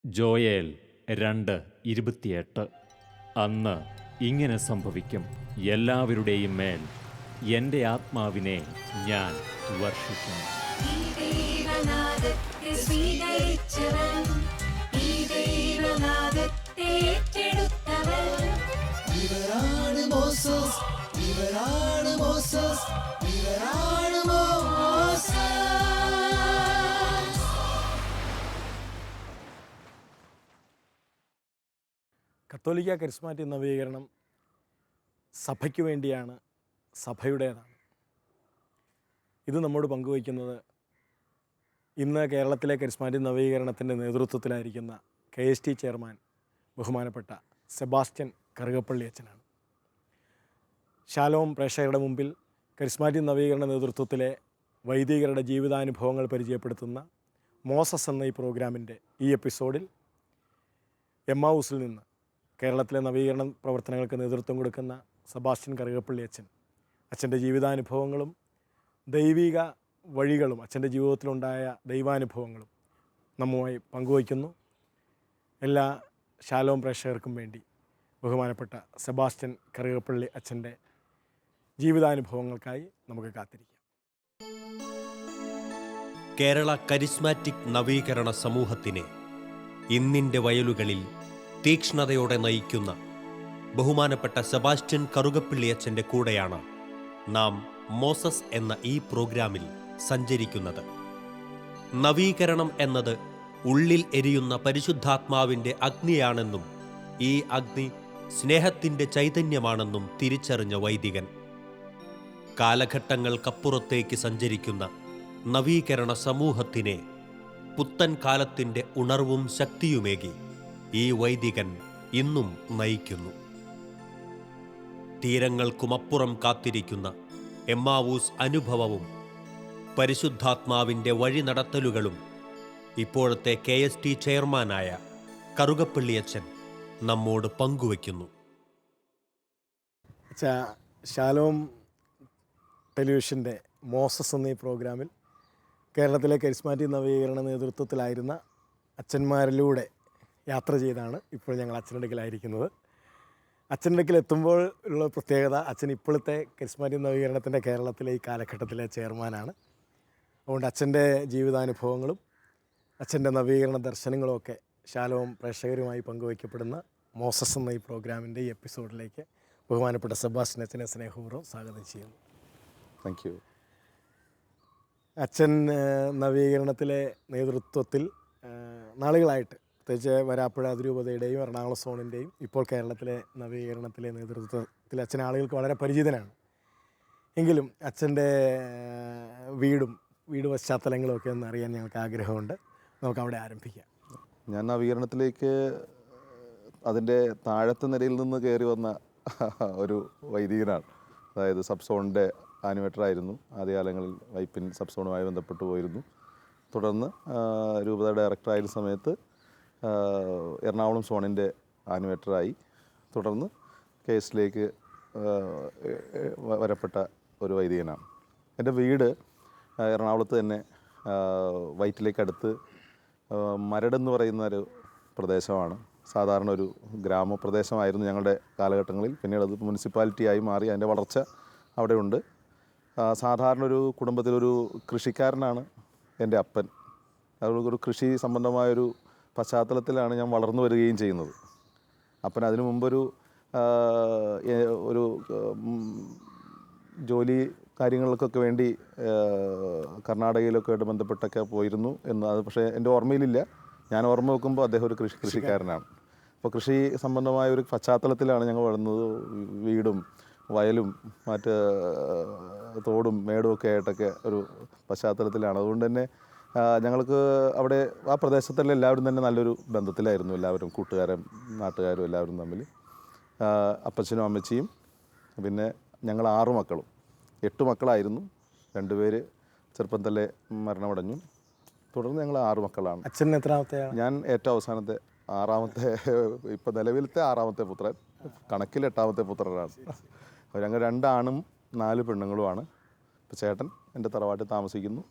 Joel 2:28. അന്ന് ഇങ്ങനെ സംഭവിക്കും, എല്ലാവരുടെയും മേൽ എൻ്റെ ആത്മാവിനെ ഞാൻ വർഷിക്കും. ഈ ദൈവനാദത്തെ സ്വീകരിച്ചവൻ, ഈ ദൈവനാദത്തെ ഏറ്റെടുത്തവൻ. ഇവരാണ് മോസസ്, ഇവരാണ് മോസസ്, ഇവരാണ് മോസസ്. കത്തോലിക്ക കരിസ്മാറ്റിക് നവീകരണം സഭയ്ക്ക് വേണ്ടിയാണ്, സഭയുടേതാണ്. ഇത് നമ്മോട് പങ്കുവയ്ക്കുന്നത് ഇന്ന് കേരളത്തിലെ കരിസ്മാറ്റിക് നവീകരണത്തിൻ്റെ നേതൃത്വത്തിലായിരിക്കുന്ന KST ചെയർമാൻ ബഹുമാനപ്പെട്ട സെബാസ്റ്റ്യൻ കറുകപ്പള്ളി അച്ഛനാണ്. ശാലോം പ്രേക്ഷകരുടെ മുമ്പിൽ കരിസ്മാറ്റിക് നവീകരണ നേതൃത്വത്തിലെ വൈദികരുടെ ജീവിതാനുഭവങ്ങൾ പരിചയപ്പെടുത്തുന്ന മോസസ് എന്ന ഈ പ്രോഗ്രാമിൻ്റെ ഈ എപ്പിസോഡിൽ എമ്മാവൂസിൽ നിന്ന് കേരളത്തിലെ നവീകരണ പ്രവർത്തനങ്ങൾക്ക് നേതൃത്വം കൊടുക്കുന്ന സെബാസ്റ്റ്യൻ കറുകപ്പള്ളി അച്ഛൻ്റെ ജീവിതാനുഭവങ്ങളും ദൈവിക വഴികളും അച്ഛൻ്റെ ജീവിതത്തിലുണ്ടായ ദൈവാനുഭവങ്ങളും നമ്മുമായി പങ്കുവയ്ക്കുന്നു. എല്ലാ ശാലോം പ്രേക്ഷകർക്കും വേണ്ടി ബഹുമാനപ്പെട്ട സെബാസ്റ്റ്യൻ കറുകപ്പള്ളി അച്ഛൻ്റെ ജീവിതാനുഭവങ്ങൾക്കായി നമുക്ക് കാത്തിരിക്കാം. കേരള കരിസ്മാറ്റിക് നവീകരണ സമൂഹത്തിനെ ഇന്നിൻ്റെ വയലുകളിൽ തീക്ഷ്ണതയോടെ നയിക്കുന്ന ബഹുമാനപ്പെട്ട സെബാസ്റ്റ്യൻ കറുകപ്പള്ളി അച്ഛൻ്റെ കൂടെയാണ് നാം മോസസ് എന്ന ഈ പ്രോഗ്രാമിൽ സഞ്ചരിക്കുന്നത്. നവീകരണം എന്നത് ഉള്ളിൽ എരിയുന്ന പരിശുദ്ധാത്മാവിൻ്റെ അഗ്നിയാണെന്നും ഈ അഗ്നി സ്നേഹത്തിൻ്റെ ചൈതന്യമാണെന്നും തിരിച്ചറിഞ്ഞ വൈദികൻ കാലഘട്ടങ്ങൾക്കപ്പുറത്തേക്ക് സഞ്ചരിക്കുന്ന നവീകരണ സമൂഹത്തിനെ പുത്തൻ കാലത്തിൻ്റെ ഉണർവും ശക്തിയുമേകി ഈ വൈദികൻ ഇന്നും നയിക്കുന്നു. തീരങ്ങൾക്കുമപ്പുറം കാത്തിരിക്കുന്ന എമ്മാവൂസ് അനുഭവവും പരിശുദ്ധാത്മാവിൻ്റെ വഴി നടത്തലുകളും ഇപ്പോഴത്തെ KST ചെയർമാനായ കറുകപ്പള്ളി അച്ഛൻ നമ്മോട് പങ്കുവയ്ക്കുന്നു. ശാലോം ടെലിവിഷൻ്റെ മോസസ് എന്ന ഈ പ്രോഗ്രാമിൽ കേരളത്തിലെ കരിസ്മാറ്റിക് നവീകരണ നേതൃത്വത്തിലായിരുന്ന അച്ഛന്മാരിലൂടെ യാത്ര ചെയ്താണ് ഇപ്പോൾ ഞങ്ങൾ അച്ഛൻ്റെ അടുക്കലായിരിക്കുന്നത്. അച്ഛൻ്റെ അടുക്കൽ എത്തുമ്പോൾ ഉള്ള പ്രത്യേകത, അച്ഛൻ ഇപ്പോഴത്തെ കരിസ്മാറ്റിക് നവീകരണത്തിൻ്റെ കേരളത്തിലെ ഈ കാലഘട്ടത്തിലെ ചെയർമാനാണ്. അതുകൊണ്ട് അച്ഛൻ്റെ ജീവിതാനുഭവങ്ങളും അച്ഛൻ്റെ നവീകരണ ദർശനങ്ങളുമൊക്കെ ശാലോം പ്രേക്ഷകരുമായി പങ്കുവയ്ക്കപ്പെടുന്ന മോസസ് എന്ന ഈ പ്രോഗ്രാമിൻ്റെ ഈ എപ്പിസോഡിലേക്ക് ബഹുമാനപ്പെട്ട സെബാസ്റ്റ്യൻ അച്ഛനെ സ്നേഹപൂർവ്വം സ്വാഗതം ചെയ്യുന്നു. Thank you. അച്ഛൻ നവീകരണത്തിലെ നേതൃത്വത്തിൽ നാളുകളായിട്ട്, പ്രത്യേകിച്ച് വരാപ്പുഴ അതിരൂപതയുടെയും എറണാകുളം സോണിൻ്റെയും ഇപ്പോൾ കേരളത്തിലെ നവീകരണത്തിലെ നേതൃത്വത്തിൽ അച്ഛൻ ആളുകൾക്ക് വളരെ പരിചിതനാണ്. എങ്കിലും അച്ഛൻ്റെ വീട് പശ്ചാത്തലങ്ങളുമൊക്കെ ഒന്ന് അറിയാൻ ഞങ്ങൾക്ക് ആഗ്രഹമുണ്ട്. നമുക്ക് അവിടെ ആരംഭിക്കാം. ഞാൻ നവീകരണത്തിലേക്ക് അതിൻ്റെ താഴത്തെ നിരയിൽ നിന്ന് കയറി വന്ന ഒരു വൈദികനാണ്. അതായത് സബ് സോണിൻ്റെ ആനിമേറ്ററായിരുന്നു. ആദ്യകാലങ്ങളിൽ വൈപ്പിൻ സബ് സോണുമായി ബന്ധപ്പെട്ട് പോയിരുന്നു. തുടർന്ന് രൂപത ഡയറക്ടറായിരുന്ന സമയത്ത് എറണാകുളം സോണിൻ്റെ ആനിമേറ്ററായി. തുടർന്ന് കേസിലേക്ക് വരപ്പെട്ട ഒരു വൈദികനാണ്. എൻ്റെ വീട് എറണാകുളത്ത് തന്നെ വൈറ്റിലേക്കടുത്ത് മരടെന്ന് പറയുന്ന ഒരു പ്രദേശമാണ്. സാധാരണ ഒരു ഗ്രാമപ്രദേശമായിരുന്നു ഞങ്ങളുടെ കാലഘട്ടങ്ങളിൽ. പിന്നീട് അത് മുനിസിപ്പാലിറ്റിയായി മാറി. അതിൻ്റെ വളർച്ച അവിടെ ഉണ്ട്. സാധാരണ ഒരു കുടുംബത്തിലൊരു കൃഷിക്കാരനാണ് എൻ്റെ അപ്പൻ. ഒരു കൃഷി സംബന്ധമായൊരു പശ്ചാത്തലത്തിലാണ് ഞാൻ വളർന്നു വരികയും ചെയ്യുന്നത്. അപ്പൻ അതിനു മുമ്പൊരു ജോലി കാര്യങ്ങൾക്കൊക്കെ വേണ്ടി കർണാടകയിലൊക്കെ ആയിട്ട് ബന്ധപ്പെട്ടൊക്കെ പോയിരുന്നു എന്ന്. അത് പക്ഷേ എൻ്റെ ഓർമ്മയിലില്ല. ഞാൻ ഓർമ്മ വെക്കുമ്പോൾ അദ്ദേഹം ഒരു കൃഷിക്കാരനാണ്. അപ്പോൾ കൃഷി സംബന്ധമായ ഒരു പശ്ചാത്തലത്തിലാണ് ഞങ്ങൾ വളർന്നത്. വീടും വയലും മറ്റ് തോടും മേടും ഒക്കെ ആയിട്ടൊക്കെ ഒരു പശ്ചാത്തലത്തിലാണ്. അതുകൊണ്ട് തന്നെ ഞങ്ങൾക്ക് അവിടെ ആ പ്രദേശത്തുള്ള എല്ലാവരും തന്നെ നല്ലൊരു ബന്ധത്തിലായിരുന്നു. എല്ലാവരും കൂട്ടുകാരും നാട്ടുകാരും എല്ലാവരും തമ്മിൽ. അപ്പച്ചനും അമ്മച്ചിയും പിന്നെ ഞങ്ങൾ 6 മക്കളും. 8 മക്കളായിരുന്നു. 2 പേര് ചെറുപ്പം തന്നെ മരണമടഞ്ഞു. തുടർന്ന് ഞങ്ങൾ 6 മക്കളാണ്. അച്ഛൻ എത്രാമത്തെയാണ്? ഞാൻ ഏറ്റവും അവസാനത്തെ 6ാമത്തെ, ഇപ്പോൾ നിലവിലത്തെ 6ാമത്തെ പുത്രൻ. കണക്കിൽ 8ാമത്തെ പുത്രനാണ്. ഞങ്ങൾ 2 ആണും 4 പെണ്ണുങ്ങളുമാണ്. ഇപ്പോൾ ചേട്ടൻ എൻ്റെ തറവാട്ടിൽ താമസിക്കുന്നു.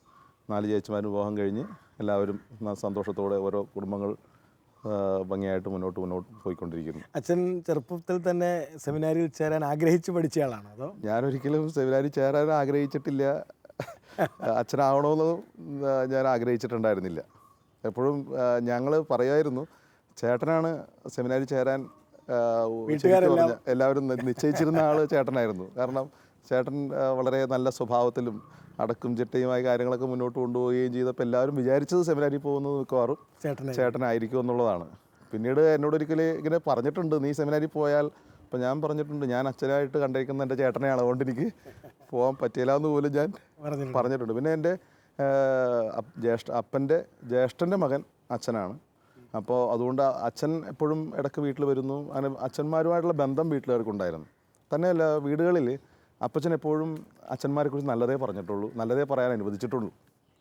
4 ചേച്ചിമാരും വിവാഹം കഴിഞ്ഞ് എല്ലാവരും സന്തോഷത്തോടെ ഓരോ കുടുംബങ്ങൾ ഭംഗിയായിട്ട് മുന്നോട്ട് പോയിക്കൊണ്ടിരിക്കുന്നു. അച്ഛൻ ചെറുപ്പത്തിൽ തന്നെ സെമിനാരിയിൽ ചേരാൻ ആഗ്രഹിച്ച് പഠിച്ചയാളാണോ അതോ? ഞാനൊരിക്കലും സെമിനാരിൽ ചേരാൻ ആഗ്രഹിച്ചിട്ടില്ല. അച്ഛനാവണമെന്ന് ഞാൻ ആഗ്രഹിച്ചിട്ടുണ്ടായിരുന്നില്ല. എപ്പോഴും ഞങ്ങൾ പറയുമായിരുന്നു, ചേട്ടനാണ് സെമിനാരിൽ ചേരാൻ ശരിക്കും പറഞ്ഞാൽ എല്ലാവരും നിശ്ചയിച്ചിരുന്ന ആൾ ചേട്ടനായിരുന്നു. കാരണം ചേട്ടൻ വളരെ നല്ല സ്വഭാവത്തിലും അടക്കും ചിട്ടയുമായ കാര്യങ്ങളൊക്കെ മുന്നോട്ട് കൊണ്ടുപോവുകയും ചെയ്തപ്പോൾ എല്ലാവരും വിചാരിച്ചത് സെമിനാരിൽ പോകുന്നത് മിക്കവാറും ചേട്ടനായിരിക്കും എന്നുള്ളതാണ്. പിന്നീട് എന്നോടൊരിക്കൽ ഇങ്ങനെ പറഞ്ഞിട്ടുണ്ട്, നീ സെമിനാരിൽ പോയാൽ, അപ്പോൾ ഞാൻ പറഞ്ഞിട്ടുണ്ട്, ഞാൻ അച്ഛനായിട്ട് കണ്ടിരിക്കുന്ന എൻ്റെ ചേട്ടനെയാണ്, അതുകൊണ്ട് എനിക്ക് പോകാൻ പറ്റില്ല എന്ന് പോലും ഞാൻ പറഞ്ഞിട്ടുണ്ട്. പിന്നെ എൻ്റെ അപ്പൻ്റെ ജ്യേഷ്ഠൻ്റെ മകൻ അച്ഛനാണ്. അപ്പോൾ അതുകൊണ്ട് അച്ഛൻ എപ്പോഴും ഇടയ്ക്ക് വീട്ടിൽ വരുന്നു. അങ്ങനെ അച്ഛന്മാരുമായിട്ടുള്ള ബന്ധം വീട്ടുകാർക്കുണ്ടായിരുന്നു. തന്നെയല്ല, വീടുകളിൽ അപ്പച്ചൻ എപ്പോഴും അച്ഛന്മാരെക്കുറിച്ച് നല്ലതേ പറഞ്ഞിട്ടുള്ളൂ, നല്ലതേ പറയാൻ അനുവദിച്ചിട്ടുള്ളൂ.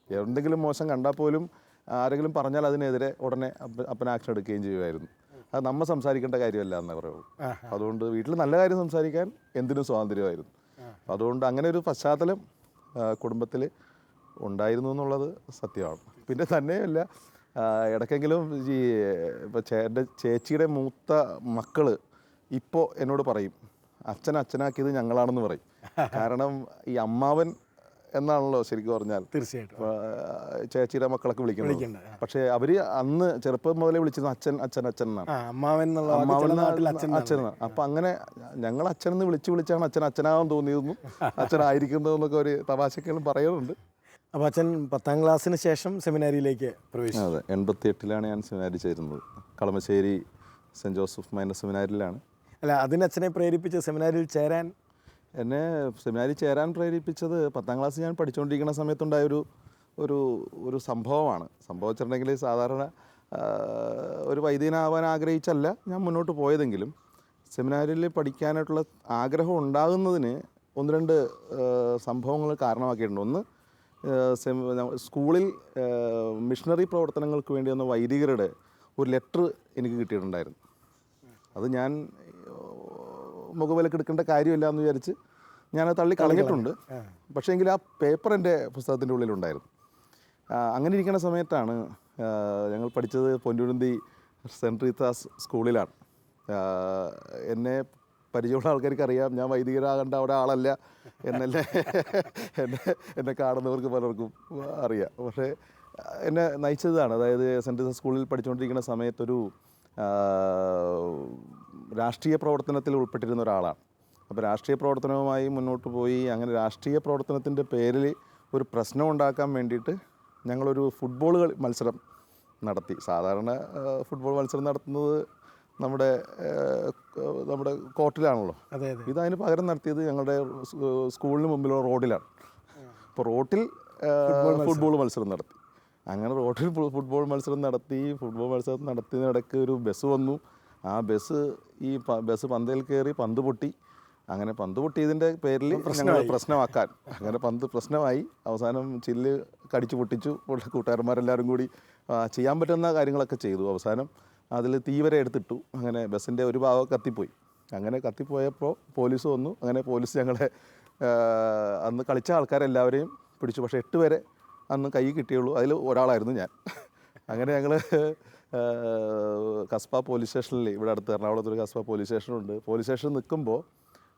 എന്തെങ്കിലും മോശം കണ്ടാൽ പോലും ആരെങ്കിലും പറഞ്ഞാൽ അതിനെതിരെ ഉടനെ അപ്പൻ ആക്ഷൻ എടുക്കുകയും ചെയ്യുമായിരുന്നു. അത് നമ്മൾ സംസാരിക്കേണ്ട കാര്യമല്ല എന്നേ പറയുള്ളൂ. അതുകൊണ്ട് വീട്ടിൽ നല്ല കാര്യം സംസാരിക്കാൻ എന്തിനും സ്വാതന്ത്ര്യമായിരുന്നു. അതുകൊണ്ട് അങ്ങനെ ഒരു പശ്ചാത്തലം കുടുംബത്തിൽ ഉണ്ടായിരുന്നു എന്നുള്ളത് സത്യമാണ്. പിന്നെ തന്നെയല്ല, ഇടയ്ക്കെങ്കിലും ഈ ഇപ്പോൾ എൻ്റെ ചേച്ചിയുടെ മൂത്ത മക്കൾ ഇപ്പോൾ എന്നോട് പറയും, അച്ഛനാക്കിയത് ഞങ്ങളാണെന്ന് പറയും. കാരണം ഈ അമ്മാവൻ എന്നാണല്ലോ ശരിക്കും പറഞ്ഞാൽ തീർച്ചയായിട്ടും ചേച്ചിയുടെ മക്കളൊക്കെ വിളിക്കുന്നത്. പക്ഷേ അവർ അന്ന് ചെറുപ്പം മുതലേ വിളിച്ചിരുന്നത് അച്ഛൻ എന്നാണ്. അച്ഛൻ. അപ്പം അങ്ങനെ ഞങ്ങൾ അച്ഛനെന്ന് വിളിച്ചാണ് അച്ഛനാവാൻ തോന്നിയതെന്നും അച്ഛനായിരിക്കുന്നതെന്നൊക്കെ ഒരു തമാശക്കെല്ലാം പറയുന്നുണ്ട്. അപ്പോൾ അച്ഛൻ 10ാം ക്ലാസ്സിന് ശേഷം സെമിനാരിയിലേക്ക് പ്രവേശിച്ചു. അതെ, 88-ലാണ് ഞാൻ സെമിനാരി ചേരുന്നത്. കളമശ്ശേരി സെൻറ്റ് ജോസഫ് മൈനർ സെമിനാരിയിലാണ്. അല്ല, അതിന് അച്ഛനെ പ്രേരിപ്പിച്ച് സെമിനാരിയിൽ ചേരാൻ? എന്നെ സെമിനാരിൽ ചേരാൻ പ്രേരിപ്പിച്ചത് 10ാം ക്ലാസ് ഞാൻ പഠിച്ചുകൊണ്ടിരിക്കുന്ന സമയത്തുണ്ടായ ഒരു സംഭവമാണ്. സംഭവിച്ചിട്ടുണ്ടെങ്കിൽ സാധാരണ ഒരു വൈദികനാവാൻ ആഗ്രഹിച്ചല്ല ഞാൻ മുന്നോട്ട് പോയതെങ്കിലും സെമിനാരിയിൽ പഠിക്കാനായിട്ടുള്ള ആഗ്രഹം ഉണ്ടാകുന്നതിന് 1-2 സംഭവങ്ങൾ കാരണമാക്കിയിട്ടുണ്ട്. ഒന്ന്, സ്കൂളിൽ മിഷണറി പ്രവർത്തനങ്ങൾക്ക് വേണ്ടി വന്ന വൈദികരുടെ ഒരു ലെറ്റർ എനിക്ക് കിട്ടിയിട്ടുണ്ടായിരുന്നു. അത് ഞാൻ മുഖവിലക്കെടുക്കേണ്ട കാര്യമില്ല എന്ന് വിചാരിച്ച് ഞാനത് തള്ളി കളഞ്ഞിട്ടുണ്ട്. പക്ഷേ എങ്കിൽ ആ പേപ്പർ എൻ്റെ പുസ്തകത്തിൻ്റെ ഉള്ളിലുണ്ടായിരുന്നു. അങ്ങനെ ഇരിക്കുന്ന സമയത്താണ് ഞങ്ങൾ പഠിച്ചത് പൊന്നുരുന്തി സെൻറ്റ് റീത്താസ് സ്കൂളിലാണ്. എന്നെ പരിചയമുള്ള ആൾക്കാർക്ക് അറിയാം, ഞാൻ വൈദികരാകേണ്ട അവിടെ ആളല്ല എന്നെ കാണുന്നവർക്ക് പലർക്കും അറിയാം. പക്ഷേ എന്നെ നയിച്ചതാണ്, അതായത് സെൻറ്റ് റീത്താസ് സ്കൂളിൽ പഠിച്ചുകൊണ്ടിരിക്കുന്ന സമയത്തൊരു രാഷ്ട്രീയ പ്രവർത്തനത്തിൽ ഉൾപ്പെട്ടിരുന്ന ഒരാളാണ്. അപ്പോൾ രാഷ്ട്രീയ പ്രവർത്തനവുമായി മുന്നോട്ട് പോയി. അങ്ങനെ രാഷ്ട്രീയ പ്രവർത്തനത്തിൻ്റെ പേരിൽ ഒരു പ്രശ്നം ഉണ്ടാക്കാൻ വേണ്ടിയിട്ട് ഞങ്ങളൊരു ഫുട്ബോൾ മത്സരം നടത്തി. സാധാരണ ഫുട്ബോൾ മത്സരം നടത്തുന്നത് നമ്മുടെ കോർട്ടിലാണല്ലോ. ഇതതിന് പകരം നടത്തിയത് ഞങ്ങളുടെ സ്കൂളിന് മുമ്പിലുള്ള റോഡിലാണ്. അപ്പോൾ റോട്ടിൽ ഫുട്ബോൾ മത്സരം നടത്തി. അങ്ങനെ റോഡിൽ ഫുട്ബോൾ മത്സരം നടത്തിയതിനിടയ്ക്ക് ഒരു ബസ് വന്നു. ആ ബസ് പന്തയിൽ കയറി പന്ത് പൊട്ടി. അങ്ങനെ പന്ത് പൊട്ടിയതിൻ്റെ പേരിൽ ഞങ്ങൾ പ്രശ്നമാക്കാൻ അങ്ങനെ പ്രശ്നമായി. അവസാനം ചില്ല് കടിച്ചു പൊട്ടിച്ചു. കൂട്ടുകാരന്മാരെല്ലാവരും കൂടി ചെയ്യാൻ പറ്റുന്ന കാര്യങ്ങളൊക്കെ ചെയ്തു. അവസാനം അതിൽ തീ വരെ എടുത്തിട്ടു. അങ്ങനെ ബസ്സിൻ്റെ ഒരു ഭാഗം കത്തിപ്പോയി. അങ്ങനെ കത്തിപ്പോയപ്പോൾ പോലീസ് വന്നു. അങ്ങനെ പോലീസ് ഞങ്ങളെ അന്ന് കളിച്ച ആൾക്കാരെല്ലാവരെയും പിടിച്ചു. പക്ഷേ 8 പേരെ അന്ന് കൈ കിട്ടിയുള്ളൂ. അതിൽ ഒരാളായിരുന്നു ഞാൻ. അങ്ങനെ ഞങ്ങൾ കസ്ബ പോലീസ് സ്റ്റേഷനിൽ, ഇവിടെ അടുത്ത് എറണാകുളത്തൊരു കസ്ബ പോലീസ് സ്റ്റേഷനുണ്ട്. പോലീസ് സ്റ്റേഷനിൽ നിൽക്കുമ്പോൾ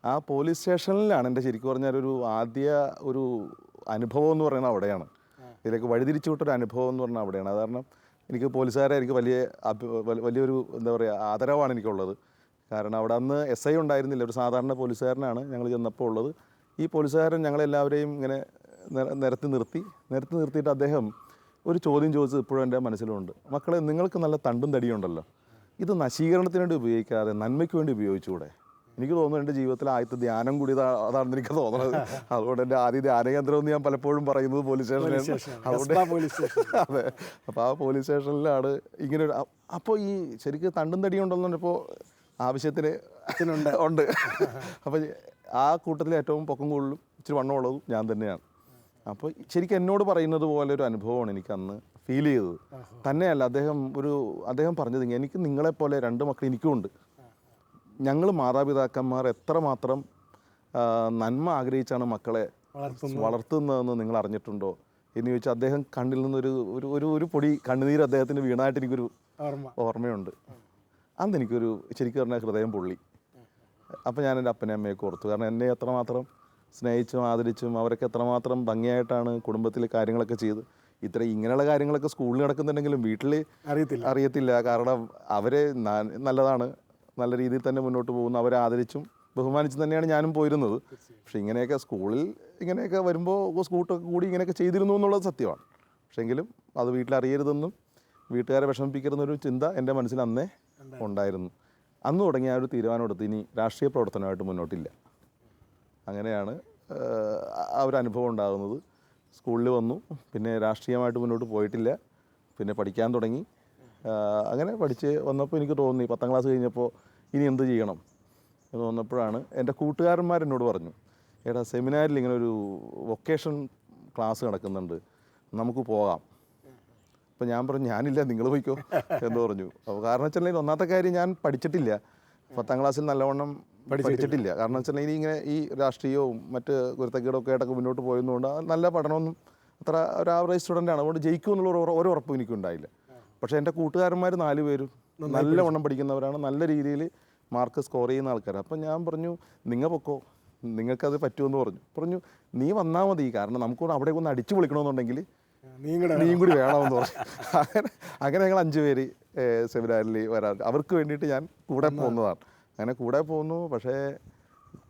ആ പോലീസ് സ്റ്റേഷനിലാണ് എൻ്റെ ശരിക്കും പറഞ്ഞാൽ ആദ്യ അനുഭവം എന്ന് പറയുന്നത് അവിടെയാണ്. ഇതിലേക്ക് വഴിതിരിച്ചു വിട്ടൊരു അനുഭവം എന്ന് പറഞ്ഞാൽ അവിടെയാണ്. അത് കാരണം എനിക്ക് പോലീസുകാരെ എനിക്ക് വലിയൊരു എന്താ പറയുക ആദരവാണ് എനിക്കുള്ളത്. കാരണം അവിടെ അന്ന് SI ഉണ്ടായിരുന്നില്ല, ഒരു സാധാരണ പോലീസുകാരനാണ് ഞങ്ങൾ ചെന്നപ്പോൾ ഉള്ളത്. ഈ പോലീസുകാരൻ ഞങ്ങളെല്ലാവരെയും ഇങ്ങനെ നിരത്തി നിർത്തിയിട്ട് അദ്ദേഹം ഒരു ചോദ്യം ചോദിച്ചത് ഇപ്പോഴും എൻ്റെ മനസ്സിലുണ്ട്. മക്കളെ, നിങ്ങൾക്ക് നല്ല തണ്ടും തടിയുണ്ടല്ലോ, ഇത് നശീകരണത്തിന് വേണ്ടി ഉപയോഗിക്കാതെ നന്മയ്ക്ക് വേണ്ടി ഉപയോഗിച്ചുകൂടെ? എനിക്ക് തോന്നുന്നു എൻ്റെ ജീവിതത്തിൽ ആദ്യത്തെ ധ്യാനം കൂടി അതാണെന്ന് എനിക്ക് തോന്നുന്നത്. അതുകൊണ്ട് എൻ്റെ ആദ്യ ധ്യാനകേന്ദ്രം എന്ന് ഞാൻ പലപ്പോഴും പറയുന്നത് പോലീസ് സ്റ്റേഷനിലാണ്. അതുകൊണ്ട് അതെ, അപ്പോൾ ആ പോലീസ് സ്റ്റേഷനിലാണ് ഇങ്ങനെ അപ്പോൾ ഈ ശരിക്കും തണ്ടും തടിയുണ്ടെന്ന് പറഞ്ഞപ്പോൾ ആവശ്യത്തിന് ഉണ്ട്. അപ്പോൾ ആ കൂട്ടത്തിൽ ഏറ്റവും പൊക്കം കൂടുതലും ഇച്ചിരി വണ്ണമുള്ളതും ഞാൻ തന്നെയാണ്. അപ്പോൾ ശരിക്കും എന്നോട് പറയുന്നത് പോലെ ഒരു അനുഭവമാണ് എനിക്ക് അന്ന് ഫീൽ ചെയ്തത്. തന്നെയല്ല, അദ്ദേഹം പറഞ്ഞത്, എനിക്ക് നിങ്ങളെപ്പോലെ 2 മക്കൾ എനിക്കുമുണ്ട്. ഞങ്ങൾ മാതാപിതാക്കന്മാർ എത്രമാത്രം നന്മ ആഗ്രഹിച്ചാണ് മക്കളെ വളർത്തുന്നതെന്ന് നിങ്ങൾ അറിഞ്ഞിട്ടുണ്ടോ എന്ന് ചോദിച്ചാൽ അദ്ദേഹം കണ്ണിൽ നിന്നൊരു ഒരു പൊടി കണ്ണുനീര് അദ്ദേഹത്തിന് വീണായിട്ട് എനിക്കൊരു ഓർമ്മയുണ്ട്. അന്ന് എനിക്കൊരു ശരിക്കും പറഞ്ഞാൽ ഹൃദയം പൊള്ളി. അപ്പോൾ ഞാൻ എൻ്റെ അപ്പനെ അമ്മയൊക്കെ ഓർത്തു. കാരണം എന്നെ എത്രമാത്രം സ്നേഹിച്ചും ആദരിച്ചും അവരൊക്കെ എത്രമാത്രം ഭംഗിയായിട്ടാണ് കുടുംബത്തിൽ കാര്യങ്ങളൊക്കെ ചെയ്ത് ഇങ്ങനെയുള്ള കാര്യങ്ങളൊക്കെ സ്കൂളിൽ നടക്കുന്നുണ്ടെങ്കിലും വീട്ടിൽ അറിയത്തില്ല. കാരണം അവരെ നല്ലതാണ്, നല്ല രീതിയിൽ തന്നെ മുന്നോട്ട് പോകുന്നു, അവരെ ആദരിച്ചും ബഹുമാനിച്ചും തന്നെയാണ് ഞാനും പോയിരുന്നത്. പക്ഷേ ഇങ്ങനെയൊക്കെ സ്കൂളിൽ ഇങ്ങനെയൊക്കെ വരുമ്പോൾ സ്കൂട്ടൊക്കെ കൂടി ഇങ്ങനെയൊക്കെ ചെയ്തിരുന്നു എന്നുള്ളത് സത്യമാണ്. പക്ഷേ എങ്കിലും അത് വീട്ടിലറിയരുതെന്നും വീട്ടുകാരെ വിഷമിപ്പിക്കരുതെന്നൊരു ചിന്ത എൻ്റെ മനസ്സിൽ അന്നേ ഉണ്ടായിരുന്നു. അന്ന് തുടങ്ങി ആ ഒരു തീരുമാനമെടുത്ത് ഇനി രാഷ്ട്രീയ പ്രവർത്തനമായിട്ട് മുന്നോട്ടില്ല. അങ്ങനെയാണ് ആ ഒരു അനുഭവം ഉണ്ടാകുന്നത്. സ്കൂളിൽ വന്നു, പിന്നെ രാഷ്ട്രീയമായിട്ട് മുന്നോട്ട് പോയിട്ടില്ല, പിന്നെ പഠിക്കാൻ തുടങ്ങി. അങ്ങനെ പഠിച്ച് വന്നപ്പോൾ എനിക്ക് തോന്നി 10ാം ക്ലാസ് കഴിഞ്ഞപ്പോൾ ഇനി എന്ത് ചെയ്യണം എന്ന് തോന്നപ്പോഴാണ് എൻ്റെ കൂട്ടുകാരന്മാരെന്നോട് പറഞ്ഞു, എടാ സെമിനാരിൽ ഇങ്ങനെ ഒരു വൊക്കേഷൻ ക്ലാസ് നടക്കുന്നുണ്ട്, നമുക്ക് പോകാം. അപ്പോൾ ഞാൻ പറഞ്ഞു ഞാനില്ല, നിങ്ങൾ പോയിക്കോ എന്ന് പറഞ്ഞു. അപ്പോൾ കാരണം വെച്ചിട്ടുണ്ടെങ്കിൽ ഒന്നാമത്തെ കാര്യം ഞാൻ പഠിച്ചിട്ടില്ല, 10ാം ക്ലാസ്സിൽ നല്ലവണ്ണം പഠിച്ചിട്ടില്ല. കാരണം വെച്ചിട്ടുണ്ടെങ്കിൽ ഇങ്ങനെ ഈ രാഷ്ട്രീയവും മറ്റ് കുരുത്തക്കേടൊക്കെ ആയിട്ടൊക്കെ മുന്നോട്ട് പോയതുകൊണ്ട് നല്ല പഠനമൊന്നും അത്ര ഒരു ആവറേജ് സ്റ്റുഡൻ്റാണ്. അതുകൊണ്ട് ജയിക്കുമെന്നുള്ള ഒരു ഉറപ്പും എനിക്കുണ്ടായില്ല. പക്ഷേ എൻ്റെ കൂട്ടുകാരന്മാർ 4 പേരും നല്ലവണ്ണം പഠിക്കുന്നവരാണ്, നല്ല രീതിയിൽ മാർക്ക് സ്കോർ ചെയ്യുന്ന ആൾക്കാരാണ്. അപ്പം ഞാൻ പറഞ്ഞു നിങ്ങൾ പൊക്കോ, നിങ്ങൾക്കത് പറ്റുമെന്ന് പറഞ്ഞു. നീ വന്നാൽ മതി, കാരണം നമുക്ക് അവിടെ ഒന്ന് അടിച്ചു പൊളിക്കണമെന്നുണ്ടെങ്കിൽ നീയും കൂടി വേണമെന്ന് പറഞ്ഞു. അങ്ങനെ ഞങ്ങൾ 5 പേര് സെമിനാറിൽ വരാൻ അവർക്ക് വേണ്ടിയിട്ട് ഞാൻ കൂടെ പോകുന്നതാണ്. അങ്ങനെ കൂടെ പോകുന്നു. പക്ഷേ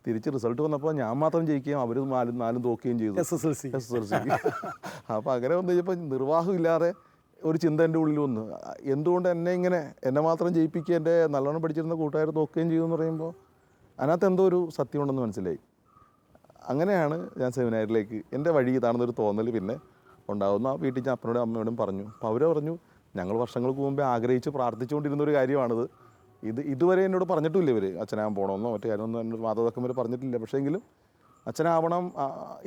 തിരിച്ച് റിസൾട്ട് വന്നപ്പോൾ ഞാൻ മാത്രം ജയിക്കുകയും അവർ 4 തോക്കുകയും ചെയ്തു SSLC. അപ്പോൾ അങ്ങനെ വന്നു കഴിഞ്ഞപ്പോൾ നിർവാഹമില്ലാതെ ഒരു ചിന്ത എൻ്റെ ഉള്ളിൽ വന്നു, എന്തുകൊണ്ട് എന്നെ മാത്രം ജയിപ്പിക്കുക, എൻ്റെ നല്ലോണം പഠിച്ചിരുന്ന കൂട്ടുകാർ തോക്കുകയും ചെയ്തു എന്ന് പറയുമ്പോൾ അതിനകത്ത് എന്തോ ഒരു സത്യമുണ്ടെന്ന് മനസ്സിലായി. അങ്ങനെയാണ് ഞാൻ സെമിനാരിലേക്ക് എൻ്റെ വഴി ഇതാണെന്നൊരു തോന്നൽ പിന്നെ ഉണ്ടാകുന്നു. ആ വീട്ടിൽ ഞാൻ അപ്പനോടും അമ്മയോടും പറഞ്ഞു. അപ്പോൾ അവർ പറഞ്ഞു, ഞങ്ങൾ വർഷങ്ങൾക്ക് മുമ്പേ ആഗ്രഹിച്ച് പ്രാർത്ഥിച്ചുകൊണ്ടിരുന്നൊരു കാര്യമാണിത്. ഇതുവരെ എന്നോട് പറഞ്ഞിട്ടില്ല ഇവർ അച്ഛനാകാൻ പോകണമെന്നോ മറ്റു കാര്യമൊന്നും എന്നോട് മാതാപിതാക്കന്മാർ പറഞ്ഞിട്ടില്ല. പക്ഷേ എങ്കിലും അച്ഛനാവണം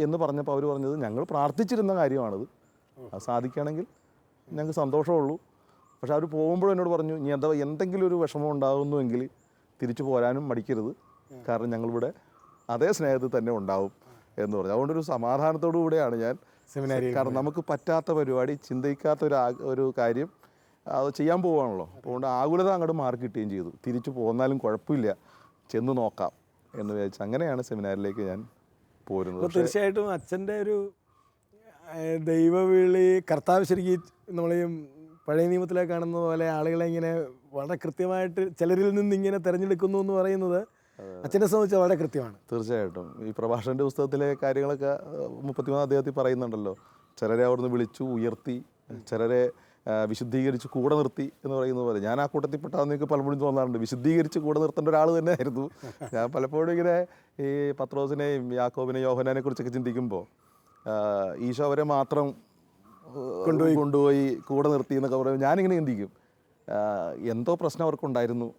എന്ന് പറഞ്ഞപ്പോൾ അവർ പറഞ്ഞത് ഞങ്ങൾ പ്രാർത്ഥിച്ചിരുന്ന കാര്യമാണിത്, അത് സാധിക്കുകയാണെങ്കിൽ ഞങ്ങൾക്ക് സന്തോഷമുള്ളൂ. പക്ഷെ അവർ പോകുമ്പോഴും എന്നോട് പറഞ്ഞു, ഇനി എന്തെങ്കിലും ഒരു വിഷമം ഉണ്ടാകുന്നുവെങ്കിൽ തിരിച്ചു പോരാനും മടിക്കരുത്, കാരണം ഞങ്ങളിവിടെ അതേ സ്നേഹത്തിൽ തന്നെ ഉണ്ടാവും എന്ന് പറഞ്ഞു. അതുകൊണ്ടൊരു സമാധാനത്തോടു കൂടെയാണ് ഞാൻ സെമിനാരി. കാരണം നമുക്ക് പറ്റാത്ത പരിപാടി, ചിന്തിക്കാത്ത ഒരു കാര്യം അത് ചെയ്യാൻ പോവുകയാണല്ലോ. അതുകൊണ്ട് ആകുലത അങ്ങോട്ട് മാറി കിട്ടുകയും ചെയ്തു. തിരിച്ചു പോന്നാലും കുഴപ്പമില്ല, ചെന്ന് നോക്കാം എന്ന് വിചാരിച്ചു. അങ്ങനെയാണ് സെമിനാരിലേക്ക് ഞാൻ പോരുന്നത്. തീർച്ചയായിട്ടും അച്ഛൻ്റെ ഒരു ദൈവവിളി, കർത്താവ് ശരിക്കും നമ്മൾ ഈ പഴയ നിയമത്തിലേക്ക് കാണുന്ന പോലെ ആളുകളെ ഇങ്ങനെ വളരെ കൃത്യമായിട്ട് ചിലരിൽ നിന്ന് ഇങ്ങനെ തിരഞ്ഞെടുക്കുന്നു എന്ന് പറയുന്നത് അച്ഛനെ സംബന്ധിച്ച് വളരെ കൃത്യമാണ്. തീർച്ചയായിട്ടും ഈ പ്രഭാഷണൻ്റെ പുസ്തകത്തിലെ കാര്യങ്ങളൊക്കെ 33 അധ്യായത്തിൽ പറയുന്നുണ്ടല്ലോ, ചിലരെ അവിടുന്ന് വിളിച്ചു ഉയർത്തി, ചിലരെ വിശുദ്ധീകരിച്ച് കൂടെ നിർത്തി എന്ന് പറയുന്നത് പോലെ ഞാൻ ആ കൂട്ടത്തിൽപ്പെട്ടാന്ന് എനിക്ക് പലപ്പോഴും തോന്നാറുണ്ട്. വിശുദ്ധീകരിച്ച് കൂടെ നിർത്തേണ്ട ഒരാൾ തന്നെ ആയിരുന്നു ഞാൻ. പലപ്പോഴും ഇങ്ങനെ ഈ പത്രോസിനെയും യാക്കോബിനെയും യോഹന്നാനെ കുറിച്ചൊക്കെ ചിന്തിക്കുമ്പോൾ ഈശോ അവരെ മാത്രം കൊണ്ടുപോയി കൂടെ നിർത്തി എന്നൊക്കെ പറയുമ്പോൾ ഞാനിങ്ങനെ ചിന്തിക്കും, എന്തോ പ്രശ്നം അവർക്കുണ്ടായിരുന്നു,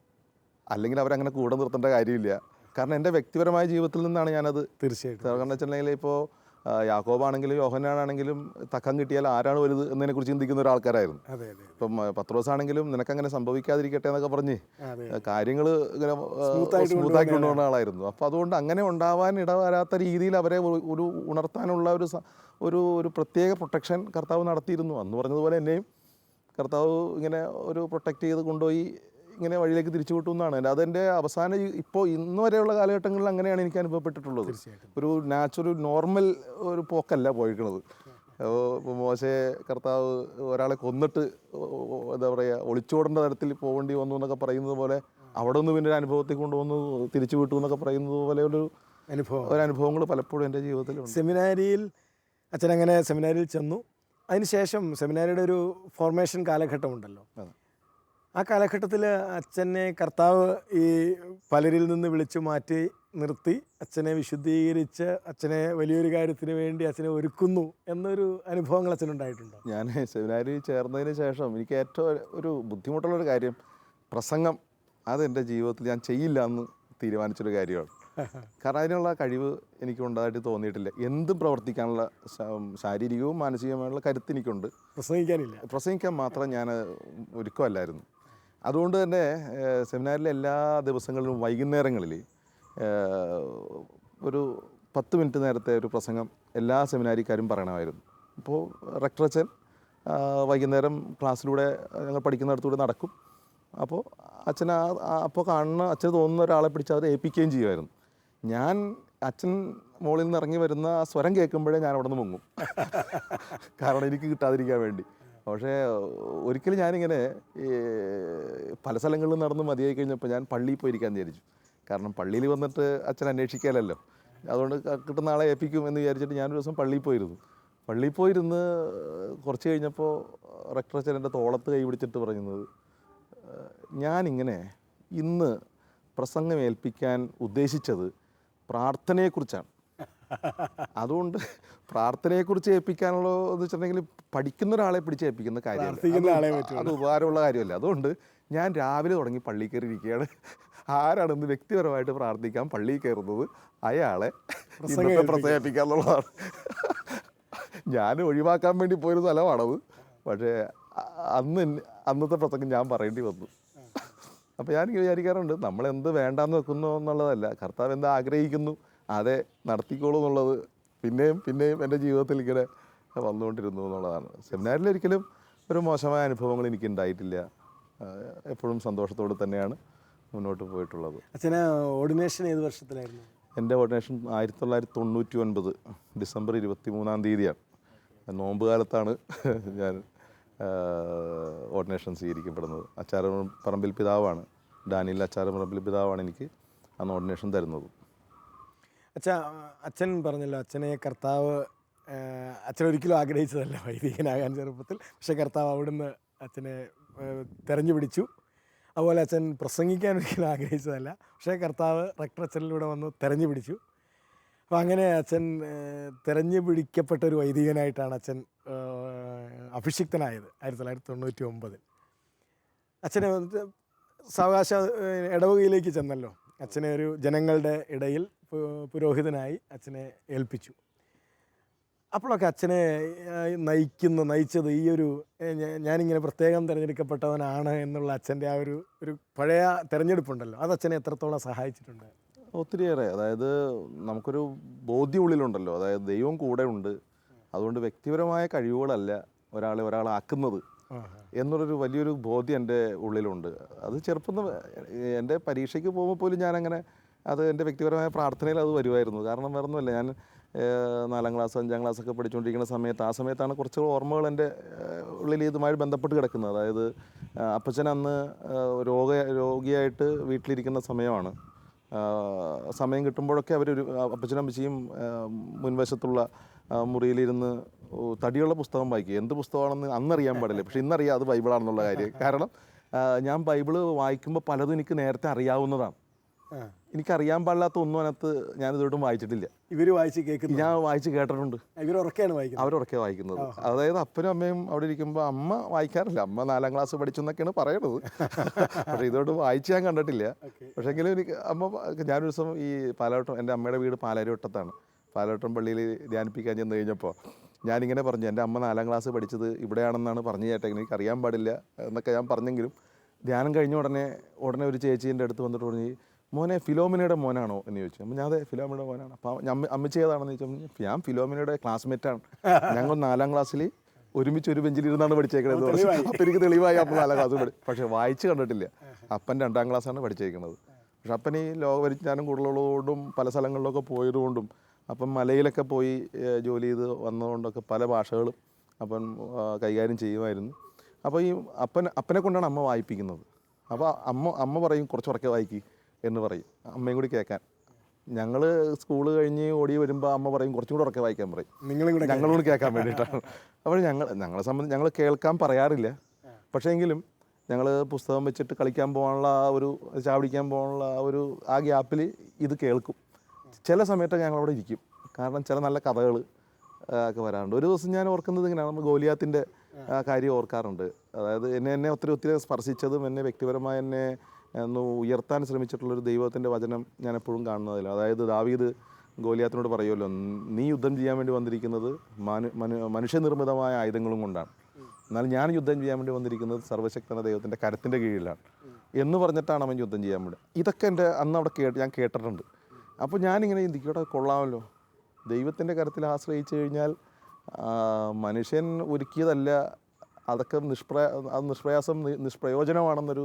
അല്ലെങ്കിൽ അവരങ്ങനെ കൂടെ നിർത്തേണ്ട കാര്യമില്ല. കാരണം എൻ്റെ വ്യക്തിപരമായ ജീവിതത്തിൽ നിന്നാണ് ഞാനത് തീർച്ചയായിട്ടും. കാരണം വെച്ചിട്ടുണ്ടെങ്കിൽ ഇപ്പോൾ യാക്കോബാണെങ്കിലും യോഹന്നാനാണെങ്കിലും തക്കം കിട്ടിയാൽ ആരാണ് വലുത് എന്നതിനെക്കുറിച്ച് ചിന്തിക്കുന്ന ഒരാൾക്കാരായിരുന്നു. ഇപ്പം പത്രോസ് ആണെങ്കിലും നിനക്കങ്ങനെ സംഭവിക്കാതിരിക്കട്ടെ എന്നൊക്കെ പറഞ്ഞ് കാര്യങ്ങൾ ഇങ്ങനെ സ്മൂത്താക്കി കൊണ്ടുപോകുന്ന ആളായിരുന്നു. അപ്പോൾ അതുകൊണ്ട് അങ്ങനെ ഉണ്ടാവാൻ ഇടവരാത്ത രീതിയിൽ അവരെ ഒരു ഉണർത്താനുള്ള ഒരു പ്രത്യേക പ്രൊട്ടക്ഷൻ കർത്താവ് നടത്തിയിരുന്നു. അന്ന് പറഞ്ഞതുപോലെ എന്നെയും കർത്താവ് ഇങ്ങനെ ഒരു പ്രൊട്ടക്റ്റ് ചെയ്ത് കൊണ്ടുപോയി ഇങ്ങനെ വഴിയിലേക്ക് തിരിച്ചു വിട്ടുമെന്നാണ്. അതെൻ്റെ അവസാന ഇപ്പോൾ ഇന്ന് വരെയുള്ള കാലഘട്ടങ്ങളിൽ അങ്ങനെയാണ് എനിക്ക് അനുഭവപ്പെട്ടിട്ടുള്ളത്. ഒരു നോർമൽ ഒരു പോക്കല്ല പോയിരിക്കുന്നത്. ഇപ്പോൾ മോശെ കർത്താവ് ഒരാളെ കൊന്നിട്ട് എന്താ പറയുക ഒളിച്ചോടേണ്ട തരത്തിൽ പോകേണ്ടി വന്നു എന്നൊക്കെ പറയുന്നത് പോലെ അവിടെ നിന്ന് പിന്നെ ഒരു അനുഭവത്തിൽ കൊണ്ടുവന്നു തിരിച്ചു വിട്ടു എന്നൊക്കെ പറയുന്നത് പോലെ അനുഭവങ്ങൾ പലപ്പോഴും എൻ്റെ ജീവിതത്തിലുണ്ട്. സെമിനാരിയിൽ അച്ഛൻ അങ്ങനെ സെമിനാരിയിൽ ചെന്നു. അതിനുശേഷം സെമിനാരിയുടെ ഒരു ഫോർമേഷൻ കാലഘട്ടമുണ്ടല്ലോ. ആ കാലഘട്ടത്തിൽ അച്ഛനെ കർത്താവ് ഈ പലരിൽ നിന്ന് വിളിച്ചു മാറ്റി നിർത്തി അച്ഛനെ വിശുദ്ധീകരിച്ച് അച്ഛനെ വലിയൊരു കാര്യത്തിന് വേണ്ടി അച്ഛനെ ഒരുക്കുന്നു എന്നൊരു അനുഭവങ്ങൾ അച്ഛനുണ്ടായിട്ടുണ്ടോ? ഞാൻ സെമിനാരി ചേർന്നതിന് ശേഷം എനിക്ക് ഏറ്റവും ഒരു ബുദ്ധിമുട്ടുള്ളൊരു കാര്യം പ്രസംഗം. അതെൻ്റെ ജീവിതത്തിൽ ഞാൻ ചെയ്യില്ല എന്ന് തീരുമാനിച്ചൊരു കാര്യമാണ്. കാരണം അതിനുള്ള കഴിവ് എനിക്കുണ്ടായിട്ട് തോന്നിയിട്ടില്ല. എന്തും പ്രവർത്തിക്കാനുള്ള ശാരീരികവും മാനസികവുമായുള്ള കരുത്ത് എനിക്കുണ്ട്. പ്രസംഗിക്കാൻ മാത്രം ഞാൻ ഒരുക്കമല്ലായിരുന്നു. അതുകൊണ്ട് തന്നെ സെമിനാറിലെ എല്ലാ ദിവസങ്ങളിലും വൈകുന്നേരങ്ങളിൽ ഒരു 10 മിനിറ്റ് നേരത്തെ ഒരു പ്രസംഗം എല്ലാ സെമിനാരിക്കാരും പറയണമായിരുന്നു. അപ്പോൾ റെക്ടറച്ചൻ വൈകുന്നേരം ക്ലാസ്സിലൂടെ ഞങ്ങൾ പഠിക്കുന്നിടത്തൂടെ നടക്കും. അപ്പോൾ അച്ഛൻ അപ്പോൾ കാണുന്ന അച്ഛന് തോന്നുന്ന ഒരാളെ പിടിച്ച് അത് ഏൽപ്പിക്കുകയും ചെയ്യുമായിരുന്നു. ഞാൻ അച്ഛൻ മുകളിൽ നിന്ന് ഇറങ്ങി വരുന്ന ആ സ്വരം കേൾക്കുമ്പോഴേ ഞാൻ അവിടെ നിന്ന് മുങ്ങും, കാരണം എനിക്ക് കിട്ടാതിരിക്കാൻ വേണ്ടി. പക്ഷേ ഒരിക്കലും ഞാനിങ്ങനെ പല സ്ഥലങ്ങളിലും നടന്ന് മതിയായി കഴിഞ്ഞപ്പോൾ ഞാൻ പള്ളിയിൽ പോയിരിക്കാൻ വിചാരിച്ചു. കാരണം പള്ളിയിൽ വന്നിട്ട് അച്ഛൻ അന്വേഷിക്കാമല്ലോ, അതുകൊണ്ട് കിട്ടുന്ന ആളെ ഏൽപ്പിക്കും എന്ന് വിചാരിച്ചിട്ട് ഞാനൊരു ദിവസം പള്ളിയിൽ പോയിരുന്നു. പള്ളിയിൽ പോയിരുന്ന് കുറച്ച് കഴിഞ്ഞപ്പോൾ റെക്ടർ അച്ഛൻ എൻ്റെ തോളത്ത് കൈ പിടിച്ചിട്ട് പറയുന്നത്, ഞാനിങ്ങനെ ഇന്ന് പ്രസംഗം ഏൽപ്പിക്കാൻ ഉദ്ദേശിച്ചത് പ്രാർത്ഥനയെക്കുറിച്ചാണ്. അതുകൊണ്ട് പ്രാർത്ഥനയെക്കുറിച്ച് ഏൽപ്പിക്കാനുള്ള എന്ന് വെച്ചിട്ടുണ്ടെങ്കിൽ പഠിക്കുന്ന ഒരാളെ പിടിച്ച് ഏൽപ്പിക്കുന്ന കാര്യമല്ല, അത് ഉപകാരമുള്ള കാര്യമല്ല. അതുകൊണ്ട് ഞാൻ രാവിലെ തുടങ്ങി പള്ളിയിൽ കയറി ഇരിക്കുകയാണ്. ആരാണെന്ന് വ്യക്തിപരമായിട്ട് പ്രാർത്ഥിക്കാൻ പള്ളിയിൽ കയറുന്നത് അയാളെ ഇന്നത്തെ പ്രസംഗിപ്പിക്കാന്നുള്ളതാണ്. ഞാൻ ഒഴിവാക്കാൻ വേണ്ടി പോയൊരു സ്ഥലമാണത്. പക്ഷേ അന്നത്തെ പ്രസംഗം ഞാൻ പറയേണ്ടി വന്നു. അപ്പോൾ ഞാൻ വിചാരിക്കാറുണ്ട്, നമ്മളെന്ത് വേണ്ടാന്ന് വെക്കുന്നു എന്നുള്ളതല്ല, കർത്താവ് എന്താ ആഗ്രഹിക്കുന്നു അതെ നടത്തിക്കോളൂ എന്നുള്ളത് പിന്നെയും പിന്നെയും എൻ്റെ ജീവിതത്തിൽ ഇങ്ങനെ വന്നുകൊണ്ടിരുന്നു എന്നുള്ളതാണ്. സെമിനാരിൽ ഒരിക്കലും ഒരു മോശമായ അനുഭവങ്ങൾ എനിക്ക് ഉണ്ടായിട്ടില്ല. എപ്പോഴും സന്തോഷത്തോടെ തന്നെയാണ് മുന്നോട്ട് പോയിട്ടുള്ളത്. അച്ഛന് ഓർഡിനേഷൻ ഏത് വർഷത്തിലായിരുന്നു? എൻ്റെ ഓർഡിനേഷൻ 1999 ഡിസംബർ 23 നോമ്പ് കാലത്താണ് ഞാൻ ഓർഡിനേഷൻ സ്വീകരിക്കപ്പെടുന്നത്. അച്ചാരപ്പറമ്പിൽ പിതാവാണ്, ഡാനിയൽ അച്ചാരപ്പറമ്പിൽ പിതാവാണ് എനിക്ക് അന്ന് ഓർഡിനേഷൻ തരുന്നത്. അച്ഛൻ പറഞ്ഞല്ലോ, അച്ഛനെ കർത്താവ് അച്ഛൻ ഒരിക്കലും ആഗ്രഹിച്ചതല്ല വൈദികനാകാൻ ചെറുപ്പത്തിൽ. പക്ഷേ കർത്താവ് അവിടുന്ന് അച്ഛനെ തെരഞ്ഞു പിടിച്ചു. അതുപോലെ അച്ഛൻ പ്രസംഗിക്കാൻ ഒരിക്കലും ആഗ്രഹിച്ചതല്ല, പക്ഷേ കർത്താവ് റെക്ടർ അച്ഛനിലൂടെ വന്ന് തെരഞ്ഞു പിടിച്ചു. അപ്പോൾ അങ്ങനെ അച്ഛൻ തെരഞ്ഞു പിടിക്കപ്പെട്ട ഒരു വൈദികനായിട്ടാണ് അച്ഛൻ അഭിഷിക്തനായത് 1999. അച്ഛനെ സാവകാശ ഇടവകയിലേക്ക് ചെന്നല്ലോ. അച്ഛനെ ഒരു ജനങ്ങളുടെ ഇടയിൽ പുരോഹിതനായി അച്ഛനെ ഏൽപ്പിച്ചു. അപ്പോഴൊക്കെ അച്ഛനെ നയിച്ചത് ഈ ഒരു ഞാനിങ്ങനെ പ്രത്യേകം തിരഞ്ഞെടുക്കപ്പെട്ടവനാണ് എന്നുള്ള അച്ഛൻ്റെ ആ ഒരു പഴയ തിരഞ്ഞെടുപ്പുണ്ടല്ലോ, അത് അച്ഛനെ എത്രത്തോളം സഹായിച്ചിട്ടുണ്ട്? ഒത്തിരിയേറെ. അതായത് നമുക്കൊരു ബോധ്യം ഉള്ളിലുണ്ടല്ലോ, അതായത് ദൈവം കൂടെ ഉണ്ട്, അതുകൊണ്ട് വ്യക്തിപരമായ കഴിവുകളല്ല ഒരാളാക്കുന്നത് എന്നുള്ളൊരു വലിയൊരു ബോധ്യം എൻ്റെ ഉള്ളിലുണ്ട്. അത് ചെറുപ്പം എൻ്റെ പരീക്ഷയ്ക്ക് പോകുമ്പോൾ പോലും ഞാനങ്ങനെ അത് എൻ്റെ വ്യക്തിപരമായ പ്രാർത്ഥനയിൽ അത് വരുമായിരുന്നു. കാരണം വേറൊന്നുമല്ല, ഞാൻ 4ാം ക്ലാസ് 5ാം ക്ലാസ്സൊക്കെ പഠിച്ചുകൊണ്ടിരിക്കുന്ന സമയത്ത് ആ സമയത്താണ് കുറച്ച് ഓർമ്മകൾ എൻ്റെ ഉള്ളിൽ ഇതുമായി ബന്ധപ്പെട്ട് കിടക്കുന്നത്. അതായത് അപ്പച്ചൻ അന്ന് രോഗിയായിട്ട് വീട്ടിലിരിക്കുന്ന സമയമാണ്. സമയം കിട്ടുമ്പോഴൊക്കെ അപ്പച്ചനും അമ്മച്ചിയും മുൻവശത്തുള്ള മുറിയിലിരുന്ന് തടിയുള്ള പുസ്തകം വായിക്കുക. എന്ത് പുസ്തകമാണെന്ന് അന്നറിയാൻ പാടില്ല, പക്ഷെ ഇന്നറിയാം അത് ബൈബിളാണെന്നുള്ള കാര്യം. കാരണം ഞാൻ ബൈബിള് വായിക്കുമ്പോൾ പലതും എനിക്ക് നേരത്തെ അറിയാവുന്നതാണ്. എനിക്കറിയാൻ പാടില്ലാത്ത ഒന്നും അതിനകത്ത് ഞാനിതോട്ടും വായിച്ചിട്ടില്ല. ഇവർ വായിച്ച് കേൾക്കുന്നു, ഞാൻ വായിച്ച് കേട്ടിട്ടുണ്ട്. അവരൊക്കെ വായിക്കുന്നത്. അതായത് അപ്പനും അമ്മയും അവിടെ ഇരിക്കുമ്പോൾ അമ്മ വായിക്കാറില്ല, അമ്മ 4ാം ക്ലാസ് പഠിച്ചു എന്നൊക്കെയാണ് പറയണത്. പക്ഷേ ഇതോട്ട് വായിച്ച് ഞാൻ കണ്ടിട്ടില്ല. പക്ഷേങ്കിലും എനിക്ക് ഞാനൊരു ദിവസം ഈ പാലാവട്ടം, എൻ്റെ അമ്മയുടെ വീട് പാലാരിവട്ടത്താണ്, പാലാവട്ടം പള്ളിയിൽ ധ്യാനിപ്പിക്കാൻ ചെന്ന് കഴിഞ്ഞപ്പോൾ ഞാനിങ്ങനെ പറഞ്ഞു, എൻ്റെ അമ്മ 4ാം ക്ലാസ് പഠിച്ചത് ഇവിടെയാണെന്നാണ് പറഞ്ഞു കേട്ടെങ്കിൽ എനിക്ക് അറിയാൻ പാടില്ല എന്നൊക്കെ ഞാൻ പറഞ്ഞെങ്കിലും ധ്യാനം കഴിഞ്ഞ ഉടനെ ഒരു ചേച്ചീൻ്റെ അടുത്ത് വന്നിട്ട് പറഞ്ഞു, മോനെ ഫിലോമിനയുടെ മോനാണോ എന്ന് ചോദിച്ചു. അപ്പം ഞാൻ അതെ ഫിലോമിനയുടെ മോനാണ്. അപ്പം അമ്മച്ചി ഏതാണെന്ന് ചോദിച്ചാൽ ഞാൻ ഫിലോമിനയുടെ ക്ലാസ്മേറ്റാണ്, ഞങ്ങൾ 4ാം ക്ലാസ്സിൽ ഒരുമിച്ച് ഒരു ബെഞ്ചിലിരുന്നാണ് പഠിച്ചേക്കുന്നത്. അപ്പം എനിക്ക് തെളിവായി അപ്പം 4ാം ക്ലാസ് പക്ഷേ വായിച്ച് കണ്ടിട്ടില്ല. അപ്പൻ 2ാം ക്ലാസ്സാണ് പഠിച്ചേക്കുന്നത്. പക്ഷെ അപ്പൻ ഈ ലോകപരിജ്ഞാനം കൂടുതലുള്ളതുകൊണ്ടും പല സ്ഥലങ്ങളിലൊക്കെ പോയതുകൊണ്ടും അപ്പം മലയിലൊക്കെ പോയി ജോലി ചെയ്ത് വന്നതുകൊണ്ടൊക്കെ പല ഭാഷകളും അപ്പൻ കൈകാര്യം ചെയ്യുമായിരുന്നു. അപ്പോൾ ഈ അപ്പനെ കൊണ്ടാണ് അമ്മ വായിപ്പിക്കുന്നത്. അപ്പോൾ അമ്മ പറയും കുറച്ചുറക്കെ വായിക്കി എന്ന് പറയും, അമ്മയും കൂടി കേൾക്കാൻ. ഞങ്ങൾ സ്കൂള് കഴിഞ്ഞ് ഓടി വരുമ്പോൾ അമ്മ പറയും കുറച്ചും കൂടെ ഉറക്കെ വായിക്കാൻ പറയും, ഞങ്ങളും കൂടി കേൾക്കാൻ വേണ്ടിയിട്ടാണ്. അപ്പോൾ ഞങ്ങളെ സംബന്ധിച്ച് ഞങ്ങൾ കേൾക്കാൻ പറയാറില്ല. പക്ഷേ എങ്കിലും ഞങ്ങൾ പുസ്തകം വെച്ചിട്ട് കളിക്കാൻ പോകാനുള്ള ചാവടിക്കാൻ പോകാനുള്ള ആ ഗ്യാപ്പിൽ ഇത് കേൾക്കും. ചില സമയത്തൊക്കെ ഞങ്ങളവിടെ ഇരിക്കും, കാരണം ചില നല്ല കഥകൾ ഒക്കെ വരാറുണ്ട്. ഒരു ദിവസം ഞാൻ ഓർക്കുന്നത് ഇങ്ങനെയാണ്, നമ്മൾ ഗോലിയാത്തിൻ്റെ കാര്യം ഓർക്കാറുണ്ട്. അതായത് എന്നെ ഒത്തിരി സ്പർശിച്ചതും എന്നെ വ്യക്തിപരമായി എന്നെ ഒന്ന് ഉയർത്താൻ ശ്രമിച്ചിട്ടുള്ളൊരു ദൈവത്തിൻ്റെ വചനം ഞാൻ എപ്പോഴും കാണുന്നതില്ല. അതായത് ദാവീദ് ഗോലിയാത്തിനോട് പറയുമല്ലോ, നീ യുദ്ധം ചെയ്യാൻ വേണ്ടി വന്നിരിക്കുന്നത് മനുഷ്യനിർമ്മിതമായ ആയുധങ്ങളും കൊണ്ടാണ്, എന്നാൽ ഞാൻ യുദ്ധം ചെയ്യാൻ വേണ്ടി വന്നിരിക്കുന്നത് സർവ്വശക്തനായ ദൈവത്തിൻ്റെ കരത്തിൻ്റെ കീഴിലാണ് എന്ന് പറഞ്ഞിട്ടാണ് അവൻ യുദ്ധം ചെയ്യാൻ വേണ്ടി. ഇതൊക്കെ എൻ്റെ അന്ന് അവിടെ ഞാൻ കേട്ടിട്ടുണ്ട്. അപ്പോൾ ഞാനിങ്ങനെ ചിന്തിക്കട്ടെ, കൊള്ളാമല്ലോ, ദൈവത്തിൻ്റെ കരത്തിൽ ആശ്രയിച്ചു കഴിഞ്ഞാൽ മനുഷ്യൻ ഒരുക്കിയതല്ല അതൊക്കെ അത് നിഷ്പ്രയാസം നിഷ്പ്രയോജനമാണെന്നൊരു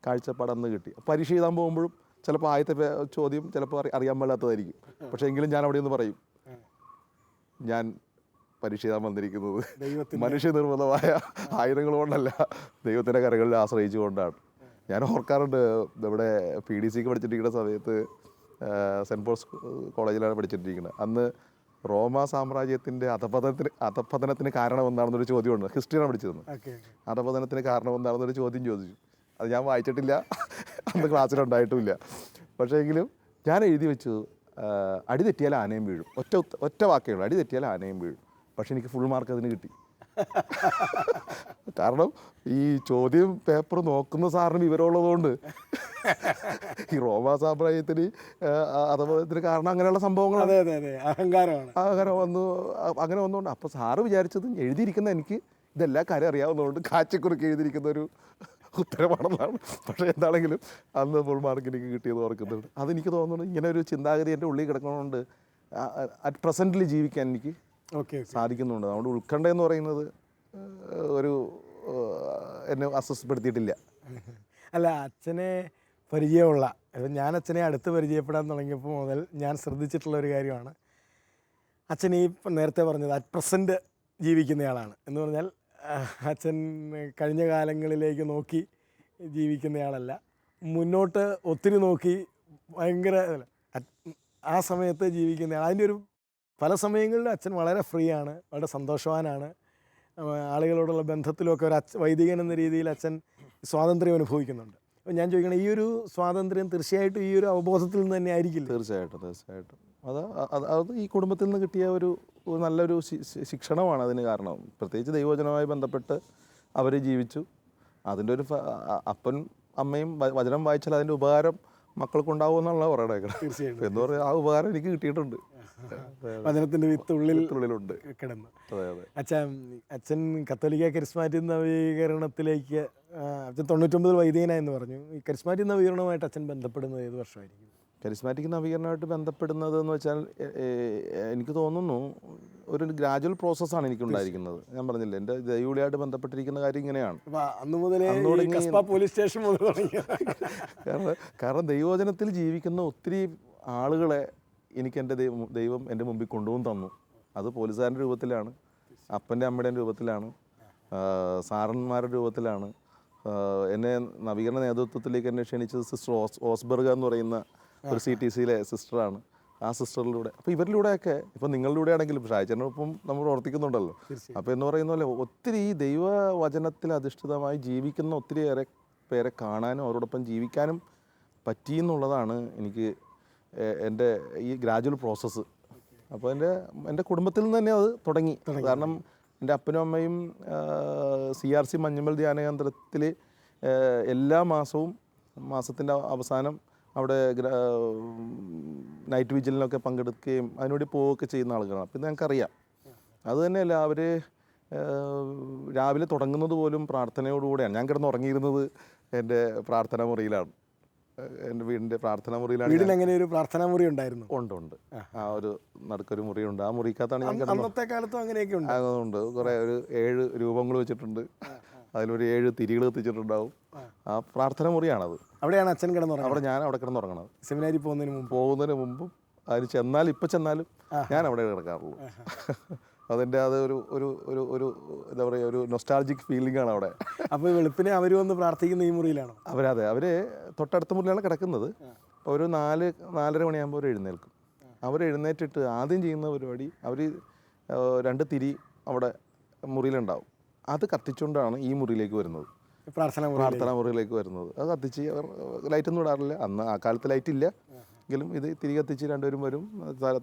കാഴ്ചപ്പാട് അന്ന് കിട്ടി. പരീക്ഷ എഴുതാൻ പോകുമ്പോഴും ചിലപ്പോൾ ആദ്യത്തെ ചോദ്യം ചിലപ്പോൾ അറിയാൻ പാടില്ലാത്തതായിരിക്കും. പക്ഷേ എങ്കിലും ഞാൻ അവിടെ നിന്ന് പറയും, ഞാൻ പരീക്ഷ എഴുതാൻ വന്നിരിക്കുന്നത് മനുഷ്യനിർമ്മിതമായ ആയുധങ്ങൾ കൊണ്ടല്ല, ദൈവത്തിൻ്റെ കരങ്ങളിൽ ആശ്രയിച്ചുകൊണ്ടാണ്. ഞാൻ ഓർക്കാറുണ്ട്, ഇവിടെ PDCക്ക് പഠിച്ചിട്ടിരിക്കുന്ന സമയത്ത് സെൻറ്റ് പോൾസ് കോളേജിലാണ് പഠിച്ചിട്ടിരിക്കുന്നത്. അന്ന് റോമാ സാമ്രാജ്യത്തിൻ്റെ അധപതനത്തിന് കാരണം എന്താണെന്നൊരു ചോദ്യമുണ്ട്. ഹിസ്റ്ററിയാണ് പഠിച്ചിരുന്നത്. അധപതനത്തിന് കാരണം എന്താണെന്നൊരു ചോദ്യം ചോദിച്ചു. അത് ഞാൻ വായിച്ചിട്ടില്ല, അന്ന് ക്ലാസ്സിലുണ്ടായിട്ടുമില്ല. പക്ഷേ എങ്കിലും ഞാൻ എഴുതി വെച്ചു, അടി തെറ്റിയാൽ ആനയും വീഴും. ഒറ്റ വാക്കേ ഉള്ളൂ, അടി തെറ്റിയാൽ ആനയും വീഴും. പക്ഷെ എനിക്ക് ഫുൾ മാർക്ക് അതിന് കിട്ടി. കാരണം ഈ ചോദ്യം പേപ്പർ നോക്കുന്ന സാറിന് വിവരമുള്ളതുകൊണ്ട് ഈ റോമാ സാമ്രാജ്യത്തിന് അധപതനത്തിന് കാരണം അങ്ങനെയുള്ള സംഭവങ്ങൾ അങ്ങനെ വന്നുകൊണ്ട് അപ്പോൾ സാറ് വിചാരിച്ചത് എഴുതിയിരിക്കുന്ന എനിക്ക് ഇതെല്ലാ കാര്യം അറിയാവുന്നതുകൊണ്ട് കാച്ചിക്കുറുക്കി എഴുതിയിരിക്കുന്ന ഒരു ഉത്തരമാണെന്നാണ്. പക്ഷേ എന്താണെങ്കിലും അന്ന് ഫുൾ മാർക്ക് എനിക്ക് കിട്ടിയത് ഓർക്കുന്നുണ്ട്. അതെനിക്ക് തോന്നുന്നു ഇങ്ങനെ ഒരു ചിന്താഗതി എൻ്റെ ഉള്ളിൽ കിടക്കുന്നതുകൊണ്ട് അറ്റ് പ്രസൻറ്റിൽ ജീവിക്കാൻ എനിക്ക് സാധിക്കുന്നുണ്ട്. അതുകൊണ്ട് ഉത്കണ്ഠ എന്ന് പറയുന്നത് ഒരു എന്നെ അസ്വസ്ഥപ്പെടുത്തിയിട്ടില്ല. അല്ല, അച്ഛനെ പരിചയമുള്ള, ഞാൻ അച്ഛനെ അടുത്ത് പരിചയപ്പെടാൻ തുടങ്ങിയപ്പോൾ മുതൽ ഞാൻ ശ്രദ്ധിച്ചിട്ടുള്ള ഒരു കാര്യമാണ്, അച്ഛൻ ഈ നേരത്തെ പറഞ്ഞത് അറ്റ് പ്രസൻറ്റ് ജീവിക്കുന്നയാളാണ് എന്ന് പറഞ്ഞാൽ അച്ഛൻ കഴിഞ്ഞ കാലങ്ങളിലേക്ക് നോക്കി ജീവിക്കുന്നയാളല്ല, മുന്നോട്ട് ഒത്തിരി നോക്കി ഭയങ്കര ആ സമയത്ത് ജീവിക്കുന്നയാൾ. അതിൻ്റെ ഒരു പല സമയങ്ങളിലും അച്ഛൻ വളരെ ഫ്രീ ആണ്, വളരെ സന്തോഷവാനാണ്. ആളുകളോടുള്ള ബന്ധത്തിലൊക്കെ ഒരു വൈദികൻ എന്ന രീതിയിൽ അച്ഛൻ സ്വാതന്ത്ര്യം അനുഭവിക്കുന്നുണ്ട്. അപ്പോൾ ഞാൻ ചോദിക്കണം, ഈ ഒരു സ്വാതന്ത്ര്യം തീർച്ചയായിട്ടും ഈ ഒരു അവബോധത്തിൽ നിന്ന് തന്നെ ആയിരിക്കില്ല? തീർച്ചയായിട്ടും അത് ഈ കുടുംബത്തിൽ നിന്ന് കിട്ടിയ ഒരു നല്ലൊരു ശിക്ഷണമാണ് അതിന് കാരണം. പ്രത്യേകിച്ച് ദൈവവചനവുമായി ബന്ധപ്പെട്ട് അവർ ജീവിച്ചു. അതിൻ്റെ ഒരു അപ്പൻ അമ്മയും വചനം വായിച്ചാൽ അതിൻ്റെ ഉപകാരം മക്കൾക്കുണ്ടാവും എന്നുള്ള പറയണേക്കണം. തീർച്ചയായിട്ടും എന്ന് പറഞ്ഞാൽ ആ ഉപകാരം എനിക്ക് കിട്ടിയിട്ടുണ്ട്. വചനത്തിൻ്റെ വിത്ത് ഉള്ളിലുണ്ട് കിടന്ന്. അച്ഛൻ കത്തോലിക്ക കരിസ്മാറ്റിക് നവീകരണത്തിലേക്ക് അച്ഛൻ 99 വൈദികനായെന്ന് പറഞ്ഞു. ഈ കരിസ്മാറ്റിക് നവീകരണമായിട്ട് അച്ഛൻ ബന്ധപ്പെടുന്നത് ഏത് വർഷമായിരിക്കും? കരിസ്മാറ്റിക് നവീകരണമായിട്ട് ബന്ധപ്പെടുന്നത് എന്ന് വെച്ചാൽ എനിക്ക് തോന്നുന്നു ഒരു ഗ്രാജുവൽ പ്രോസസ്സാണ് എനിക്കുണ്ടായിരിക്കുന്നത്. ഞാൻ പറഞ്ഞില്ലേ, എൻ്റെ ദൈവവിളിയായിട്ട് ബന്ധപ്പെട്ടിരിക്കുന്ന കാര്യം ഇങ്ങനെയാണ്. അന്ന് മുതലേ പോലീസ് സ്റ്റേഷൻ മുതൽ തുടങ്ങി. കാരണം ദൈവവചനത്തിൽ ജീവിക്കുന്ന ഒത്തിരി ആളുകളെ എനിക്ക് എൻ്റെ ദൈവം എൻ്റെ മുമ്പിൽ കൊണ്ടുവന്ന് തന്നു. അത് പോലീസുകാരൻ്റെ രൂപത്തിലാണ്, അപ്പൻ്റെ അമ്മയുടെയും രൂപത്തിലാണ്, സാറന്മാരുടെ രൂപത്തിലാണ്. എന്നെ നവീകരണ നേതൃത്വത്തിലേക്ക് എന്നെ ക്ഷണിച്ചത് സിസ്റ്റർ ഓസ്ബർഗ എന്ന് പറയുന്ന ഒരു CTCയിലെ സിസ്റ്ററാണ്. ആ സിസ്റ്ററിലൂടെ, അപ്പോൾ ഇവരിലൂടെയൊക്കെ, ഇപ്പോൾ നിങ്ങളിലൂടെ ആണെങ്കിലും ഷായ്ച്ചനൊപ്പം നമ്മൾ പ്രവർത്തിക്കുന്നുണ്ടല്ലോ. അപ്പോൾ എന്ന് പറയുന്ന പോലെ ഒത്തിരി ഈ ദൈവവചനത്തിൽ അധിഷ്ഠിതമായി ജീവിക്കുന്ന ഒത്തിരിയേറെ പേരെ കാണാനും അവരോടൊപ്പം ജീവിക്കാനും പറ്റിയെന്നുള്ളതാണ് എനിക്ക് എൻ്റെ ഈ ഗ്രാജുവൽ പ്രോസസ്സ്. അപ്പോൾ എൻ്റെ കുടുംബത്തിൽ നിന്ന് തന്നെ അത് തുടങ്ങി. കാരണം എൻ്റെ അപ്പനും അമ്മയും CRC മഞ്ഞുമൽ ധ്യാനകേന്ദ്രത്തിൽ എല്ലാ മാസത്തിൻ്റെ അവസാനം അവിടെ നൈറ്റ് വിജിലിനൊക്കെ പങ്കെടുക്കുകയും അതിനുവേണ്ടി പോവുകയൊക്കെ ചെയ്യുന്ന ആളുകളാണ്. അപ്പോൾ ഇത് ഞങ്ങൾക്കറിയാം. അതുതന്നെയല്ല, അവർ രാവിലെ തുടങ്ങുന്നത് പോലും പ്രാർത്ഥനയോടുകൂടെയാണ്. ഞാൻ കിടന്നുറങ്ങിയിരുന്നത് എൻ്റെ പ്രാർത്ഥനാ മുറിയിലാണ്, എൻ്റെ വീടിൻ്റെ പ്രാർത്ഥനാ മുറിയിലാണ്. വീടിന് അങ്ങനെ ഒരു പ്രാർത്ഥനാ മുറി ഉണ്ടായിരുന്നു? ഉണ്ട്. ആ ഒരു നടുക്കൊരു മുറിയുണ്ട്. ആ മുറിക്കകത്താണ് ഞാൻ കിടന്നത്. അന്നത്തെ കാലത്തും അങ്ങനെയൊക്കെ ഉണ്ട്. അതുകൊണ്ട് കുറേ ഒരു 7 രൂപങ്ങൾ വെച്ചിട്ടുണ്ട്, അതിലൊരു 7 തിരികൾ എത്തിച്ചിട്ടുണ്ടാവും. ആ പ്രാർത്ഥന മുറിയാണത്. അവിടെയാണ് അച്ഛൻ കിടന്നുറങ്ങുന്നത്? ഞാൻ അവിടെ കിടന്നുറങ്ങണത്. സെമിനാരി പോകുന്നതിന് മുമ്പും അതിന് ഇപ്പം ചെന്നാലും ഞാൻ അവിടെ കിടക്കാറുള്ളൂ. അതിൻ്റെ അത് ഒരു എന്താ പറയുക, ഒരു നൊസ്റ്റാൾജിക് ഫീലിംഗ് ആണ് അവിടെ. അപ്പോൾ വെളുപ്പിനെ അവർ വന്ന് പ്രാർത്ഥിക്കുന്ന ഈ മുറിയിലാണോ? അവർ തൊട്ടടുത്ത മുറിയിലാണ് കിടക്കുന്നത്. അപ്പോൾ ഒരു 4-4:30 മണിയാകുമ്പോൾ അവർ എഴുന്നേൽക്കും. അവർ എഴുന്നേറ്റിട്ട് ആദ്യം ചെയ്യുന്ന പരിപാടി, അവർ 2 തിരി അവിടെ മുറിയിലുണ്ടാവും. അത് കത്തിച്ചുകൊണ്ടാണ് ഈ മുറിയിലേക്ക് വരുന്നത്, പ്രാർത്ഥനാ മുറിയിലേക്ക് വരുന്നത്. അത് കത്തിച്ച് ലൈറ്റൊന്നും ഇടാറില്ല. അന്ന് ആ കാലത്ത് ലൈറ്റ് ഇല്ല എങ്കിലും ഇത് തിരി കത്തിച്ച് രണ്ടുപേരും വരും.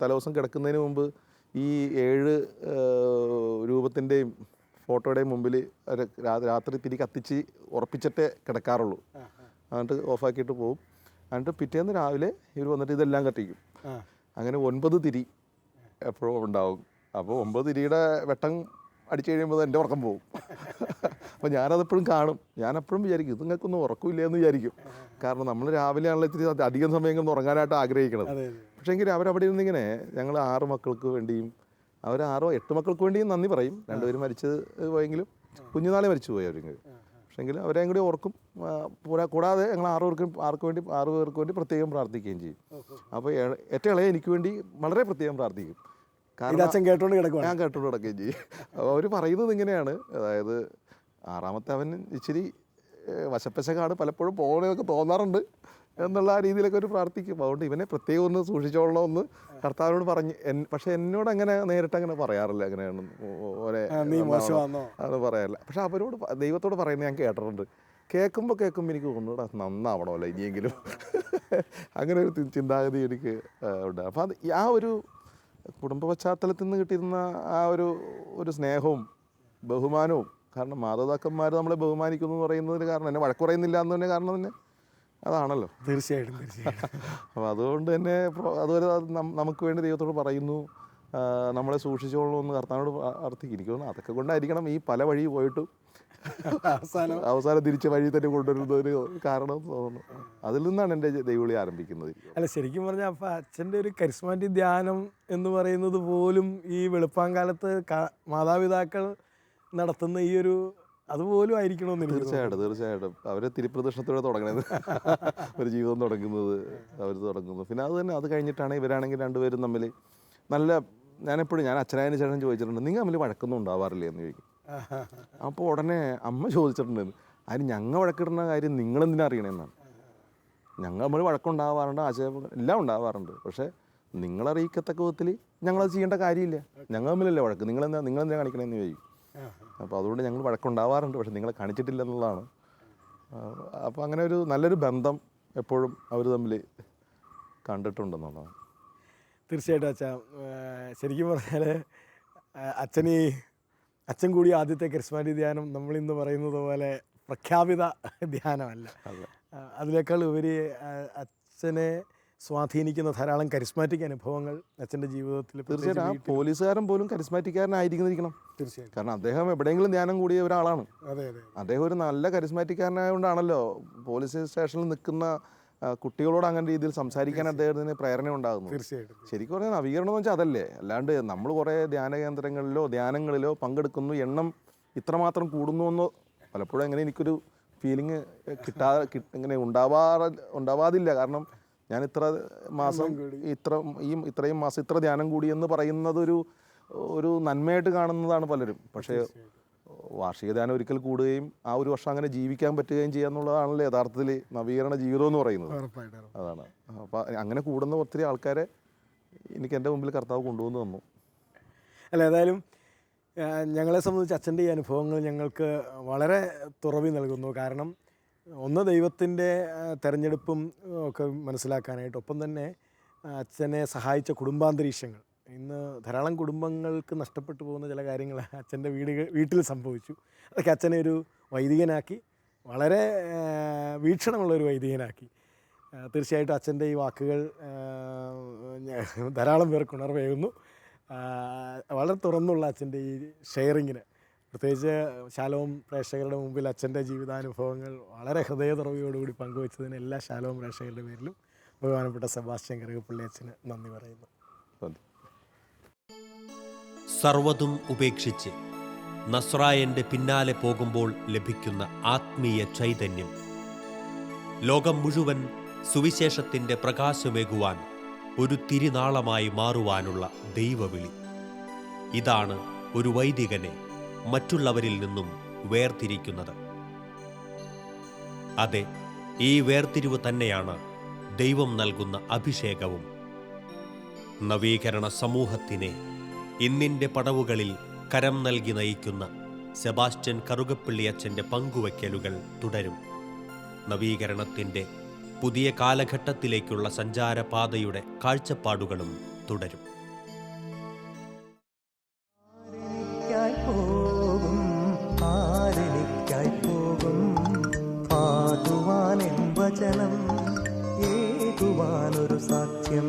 തലേദിവസം കിടക്കുന്നതിന് മുമ്പ് ഈ 7 രൂപത്തിൻ്റെയും ഫോട്ടോയുടെയും മുമ്പിൽ രാത്രി തിരി കത്തിച്ച് ഉറപ്പിച്ചിട്ടേ കിടക്കാറുള്ളൂ. എന്നിട്ട് ഓഫാക്കിയിട്ട് പോകും. എന്നിട്ട് പിറ്റേന്ന് രാവിലെ ഇവർ വന്നിട്ട് ഇതെല്ലാം കത്തിക്കും. അങ്ങനെ 9 തിരി എപ്പോഴും ഉണ്ടാവും. അപ്പോൾ 9 തിരിയുടെ വെട്ടം അടിച്ചു കഴിയുമ്പോൾ എൻ്റെ ഉറക്കം പോകും. അപ്പോൾ ഞാനതെപ്പോഴും കാണും. ഞാനെപ്പോഴും വിചാരിക്കും, ഇത് നിങ്ങൾക്കൊന്നും ഉറക്കമില്ല എന്ന് വിചാരിക്കും. കാരണം നമ്മൾ രാവിലെ ആണല്ലോ ഇത്തിരി അധികം സമയം കൊണ്ട് ഉറങ്ങാനായിട്ട് ആഗ്രഹിക്കണം. പക്ഷേ എങ്കിൽ അവരവിടെ ഇരുന്നിങ്ങനെ ഞങ്ങൾ 6 മക്കൾക്ക് വേണ്ടിയും, അവർ 6-8 മക്കൾക്ക് വേണ്ടിയും നന്ദി പറയും. 2 പേരും മരിച്ചത് പോയെങ്കിലും കുഞ്ഞുനാളെ മരിച്ചു പോയി അവരെങ്കിൽ. പക്ഷേങ്കിൽ അവരെയും കൂടി ഓർക്കും. കൂടാതെ ഞങ്ങൾ 6 പേർക്ക് വേണ്ടി പ്രത്യേകം പ്രാർത്ഥിക്കുകയും ചെയ്യും. അപ്പോൾ ഏറ്റവും ഇളയ എനിക്ക് വേണ്ടി വളരെ പ്രത്യേകം പ്രാർത്ഥിക്കും. കാരണം അച്ഛൻ കേട്ടോണ്ട് കിടക്കുക. ഞാൻ കേട്ടോണ്ട് കിടക്കുകയും ചെയ്യും. അപ്പോൾ അവർ പറയുന്നത് ഇങ്ങനെയാണ്, അതായത് 6ാമത്തെ അവൻ ഇച്ചിരി വശപ്പശക്കാണ്, പലപ്പോഴും പോകണമെന്നൊക്കെ തോന്നാറുണ്ട് എന്നുള്ള ആ രീതിയിലൊക്കെ ഒരു പ്രാർത്ഥിക്കും. അതുകൊണ്ട് ഇവനെ പ്രത്യേകം ഒന്ന് സൂക്ഷിച്ചോളണമെന്ന് കർത്താവിനോട് പറഞ്ഞ്. പക്ഷെ എന്നോട് അങ്ങനെ നേരിട്ട് അങ്ങനെ പറയാറില്ല, അങ്ങനെയാണ് അത് പറയാറില്ല. പക്ഷെ അവരോട് ദൈവത്തോട് പറയുന്നത് ഞാൻ കേട്ടിട്ടുണ്ട്. കേൾക്കുമ്പോൾ എനിക്ക് തോന്നുന്നു നന്നാവണമല്ലോ ഇനിയെങ്കിലും. അങ്ങനെ ഒരു ചിന്താഗതി എനിക്ക് ഉണ്ട്. അപ്പം അത് ആ ഒരു കുടുംബ പശ്ചാത്തലത്തിൽ നിന്ന് കിട്ടിയിരുന്ന ആ ഒരു സ്നേഹവും ബഹുമാനവും, കാരണം മാതാപിതാക്കന്മാർ നമ്മളെ ബഹുമാനിക്കുന്നു എന്ന് പറയുന്നതിന് കാരണം, എന്നെ വഴക്ക് പറയുന്നില്ല എന്ന് തന്നെ കാരണം തന്നെ അതാണല്ലോ. തീർച്ചയായിട്ടും. അപ്പോൾ അതുകൊണ്ട് തന്നെ അതുവരെ നമുക്ക് വേണ്ടി ദൈവത്തോട് പറയുന്നു, നമ്മളെ സൂക്ഷിച്ചോളണമെന്ന് കർത്താവിനോട് പ്രാർത്ഥിക്കുന്നു. അതൊക്കെ കൊണ്ടായിരിക്കണം ഈ പല വഴി പോയിട്ടും അവസാനം തിരിച്ച് വഴി തന്നെ കൊണ്ടുവരുന്നതിന് കാരണം തോന്നുന്നു. അതിൽ നിന്നാണ് എൻ്റെ ദൈവവിളി ആരംഭിക്കുന്നത്. അല്ല, ശരിക്കും പറഞ്ഞാൽ അപ്പം അച്ഛൻ്റെ ഒരു കരിസ്മാറ്റിക് ധ്യാനം എന്ന് പറയുന്നത് പോലും ഈ വെളുപ്പാങ്കാലത്ത് മാതാപിതാക്കൾ നടത്തുന്ന ഈ ഒരു അതുപോലും ആയിരിക്കണമെന്ന്. തീർച്ചയായിട്ടും അവർ തിരുപ്രദർശനത്തോടെ തുടങ്ങുന്നത്, ഒരു ജീവിതം തുടങ്ങുന്നത് അവർ തുടങ്ങുന്നു. പിന്നെ അത് കഴിഞ്ഞിട്ടാണ് ഇവരാണെങ്കിൽ രണ്ടുപേരും തമ്മിൽ നല്ല, ഞാൻ അച്ഛനായതിനു ശേഷം ചോദിച്ചിട്ടുണ്ട്, നിങ്ങൾ തമ്മിൽ വഴക്കൊന്നും ഉണ്ടാവാറില്ലേ എന്ന് ചോദിക്കും. അപ്പോൾ ഉടനെ അമ്മ ചോദിച്ചിട്ടുണ്ടായിരുന്നു, അതിന് ഞങ്ങൾ വഴക്കിടുന്ന കാര്യം നിങ്ങളെന്തിനാ അറിയണമെന്നാണ്. ഞങ്ങൾ തമ്മിൽ വഴക്കുണ്ടാവാറുണ്ട്, ആശയം എല്ലാം ഉണ്ടാവാറുണ്ട്, പക്ഷേ നിങ്ങളറിയിക്കത്തക്ക വിധത്തിൽ ഞങ്ങളത് ചെയ്യേണ്ട കാര്യമില്ല. ഞങ്ങൾ തമ്മിലല്ലേ വഴക്ക്, നിങ്ങളെന്തിനാ കാണിക്കണമെന്ന് ചോദിക്കും. അപ്പോൾ അതുകൊണ്ട് ഞങ്ങൾ വഴക്കുണ്ടാവാറുണ്ട്, പക്ഷെ നിങ്ങളെ കാണിച്ചിട്ടില്ല എന്നുള്ളതാണ്. അപ്പോൾ അങ്ങനെ ഒരു നല്ലൊരു ബന്ധം എപ്പോഴും അവർ തമ്മിൽ കണ്ടിട്ടുണ്ടെന്നുള്ളതാണ്. തീർച്ചയായിട്ടും അച്ഛാ, ശരിക്കും പറഞ്ഞാൽ അച്ഛൻ കൂടി ആദ്യത്തെ കരിസ്മാറ്റിക് ധ്യാനം നമ്മളിന്ന് പറയുന്നത് പോലെ പ്രഖ്യാപിത ധ്യാനമല്ല. അതിനേക്കാൾ ഉപരി അച്ഛനെ സ്വാധീനിക്കുന്ന ധാരാളം കരിസ്മാറ്റിക് അനുഭവങ്ങൾ അച്ഛൻ്റെ ജീവിതത്തിൽ. തീർച്ചയായിട്ടും ആ പോലീസുകാരൻ പോലും കരിസ്മാറ്റിക്കാരനായിരിക്കണം. തീർച്ചയായിട്ടും. കാരണം അദ്ദേഹം എവിടെയെങ്കിലും ധ്യാനം കൂടിയ ഒരാളാണ്. അതെ. അദ്ദേഹം ഒരു നല്ല കരിസ്മാറ്റിക്കാരനായതുകൊണ്ടാണല്ലോ പോലീസ് സ്റ്റേഷനിൽ നിൽക്കുന്ന കുട്ടികളോട് അങ്ങനെ രീതിയിൽ സംസാരിക്കാൻ അദ്ദേഹത്തിന് പ്രേരണ ഉണ്ടാകുന്നു. തീർച്ചയായിട്ടും. ശരിക്കും പറഞ്ഞാൽ നവീകരണം എന്ന് വെച്ചാൽ അതല്ലേ. അല്ലാണ്ട് നമ്മൾ കുറേ ധ്യാന കേന്ദ്രങ്ങളിലോ ധ്യാനങ്ങളിലോ പങ്കെടുക്കുന്നു, എണ്ണം ഇത്രമാത്രം കൂടുന്നു എന്നോ പലപ്പോഴും അങ്ങനെ എനിക്കൊരു ഫീലിംഗ് ഇങ്ങനെ ഉണ്ടാവാതില്ല. കാരണം ഞാൻ ഇത്രയും മാസം ഇത്ര ധ്യാനം കൂടി എന്ന് പറയുന്നത് ഒരു നന്മയായിട്ട് കാണുന്നതാണ് പലരും. പക്ഷേ വാർഷിക ധ്യാനം ഒരിക്കൽ കൂടുകയും ആ ഒരു വർഷം അങ്ങനെ ജീവിക്കാൻ പറ്റുകയും ചെയ്യുക എന്നുള്ളതാണല്ലോ യഥാർത്ഥത്തിൽ നവീകരണ ജീവിതം എന്ന് പറയുന്നത്. അതാണ്. അപ്പോൾ അങ്ങനെ കൂടുന്ന ഒത്തിരി ആൾക്കാരെ എനിക്ക് എൻ്റെ മുമ്പിൽ കർത്താവ് കൊണ്ടുവന്ന് തന്നു. അല്ല, ഏതായാലും ഞങ്ങളെ സംബന്ധിച്ച് അച്ഛൻ്റെ ഈ അനുഭവങ്ങൾ ഞങ്ങൾക്ക് വളരെ തുറവി നൽകുന്നു. കാരണം ഒന്ന്, ദൈവത്തിൻ്റെ തെരഞ്ഞെടുപ്പും ഒക്കെ മനസ്സിലാക്കാനായിട്ട്, ഒപ്പം തന്നെ അച്ഛനെ സഹായിച്ച കുടുംബാന്തരീക്ഷങ്ങൾ. ഇന്ന് ധാരാളം കുടുംബങ്ങൾക്ക് നഷ്ടപ്പെട്ടു പോകുന്ന ചില കാര്യങ്ങൾ അച്ഛൻ്റെ വീട്ടിൽ സംഭവിച്ചു. അതൊക്കെ അച്ഛനെ ഒരു വൈദികനാക്കി, വളരെ വീക്ഷണമുള്ളൊരു വൈദികനാക്കി. തീർച്ചയായിട്ടും അച്ഛൻ്റെ ഈ വാക്കുകൾ ധാരാളം പേർക്ക് ഉണർവേകുന്നു. വളരെ തുറന്നുള്ള അച്ഛൻ്റെ ഈ ഷെയറിങ്ങിന്, പ്രത്യേകിച്ച് ശാലോം പ്രേക്ഷകരുടെ മുമ്പിൽ അച്ഛൻ്റെ ജീവിതാനുഭവങ്ങൾ വളരെ ഹൃദയതുറവിയോടുകൂടി പങ്കുവച്ചതിന് എല്ലാ ശാലോം പ്രേക്ഷകരുടെ പേരിലും ബഹുമാനപ്പെട്ട സെബാസ്റ്റ്യൻ കറുകപ്പള്ളി അച്ഛന് നന്ദി പറയുന്നു. സർവ്വതും ഉപേക്ഷിച്ച് നസ്രായന്റെ പിന്നാലെ പോകുമ്പോൾ ലഭിക്കുന്ന ആത്മീയ ചൈതന്യം, ലോകം മുഴുവൻ സുവിശേഷത്തിൻ്റെ പ്രകാശമേകുവാൻ ഒരു തിരിനാളമായി മാറുവാനുള്ള ദൈവവിളി, ഇതാണ് ഒരു വൈദികനെ മറ്റുള്ളവരിൽ നിന്നും വേർതിരിക്കുന്നത്. അതെ, ഈ വേർതിരിവ് തന്നെയാണ് ദൈവം നൽകുന്ന അഭിഷേകവും. നവീകരണ സമൂഹത്തിനെ ഇന്നിൻ്റെ പടവുകളിൽ കരം നൽകി നയിക്കുന്ന സെബാസ്റ്റ്യൻ കറുകപ്പള്ളി അച്ഛൻ്റെ പങ്കുവയ്ക്കലുകൾ തുടരും. നവീകരണത്തിൻ്റെ പുതിയ കാലഘട്ടത്തിലേക്കുള്ള സഞ്ചാരപാതയുടെ കാഴ്ചപ്പാടുകളും തുടരും. പാടുവാൻ വചനം ഏകുവാനൊരു സാക്ഷ്യം.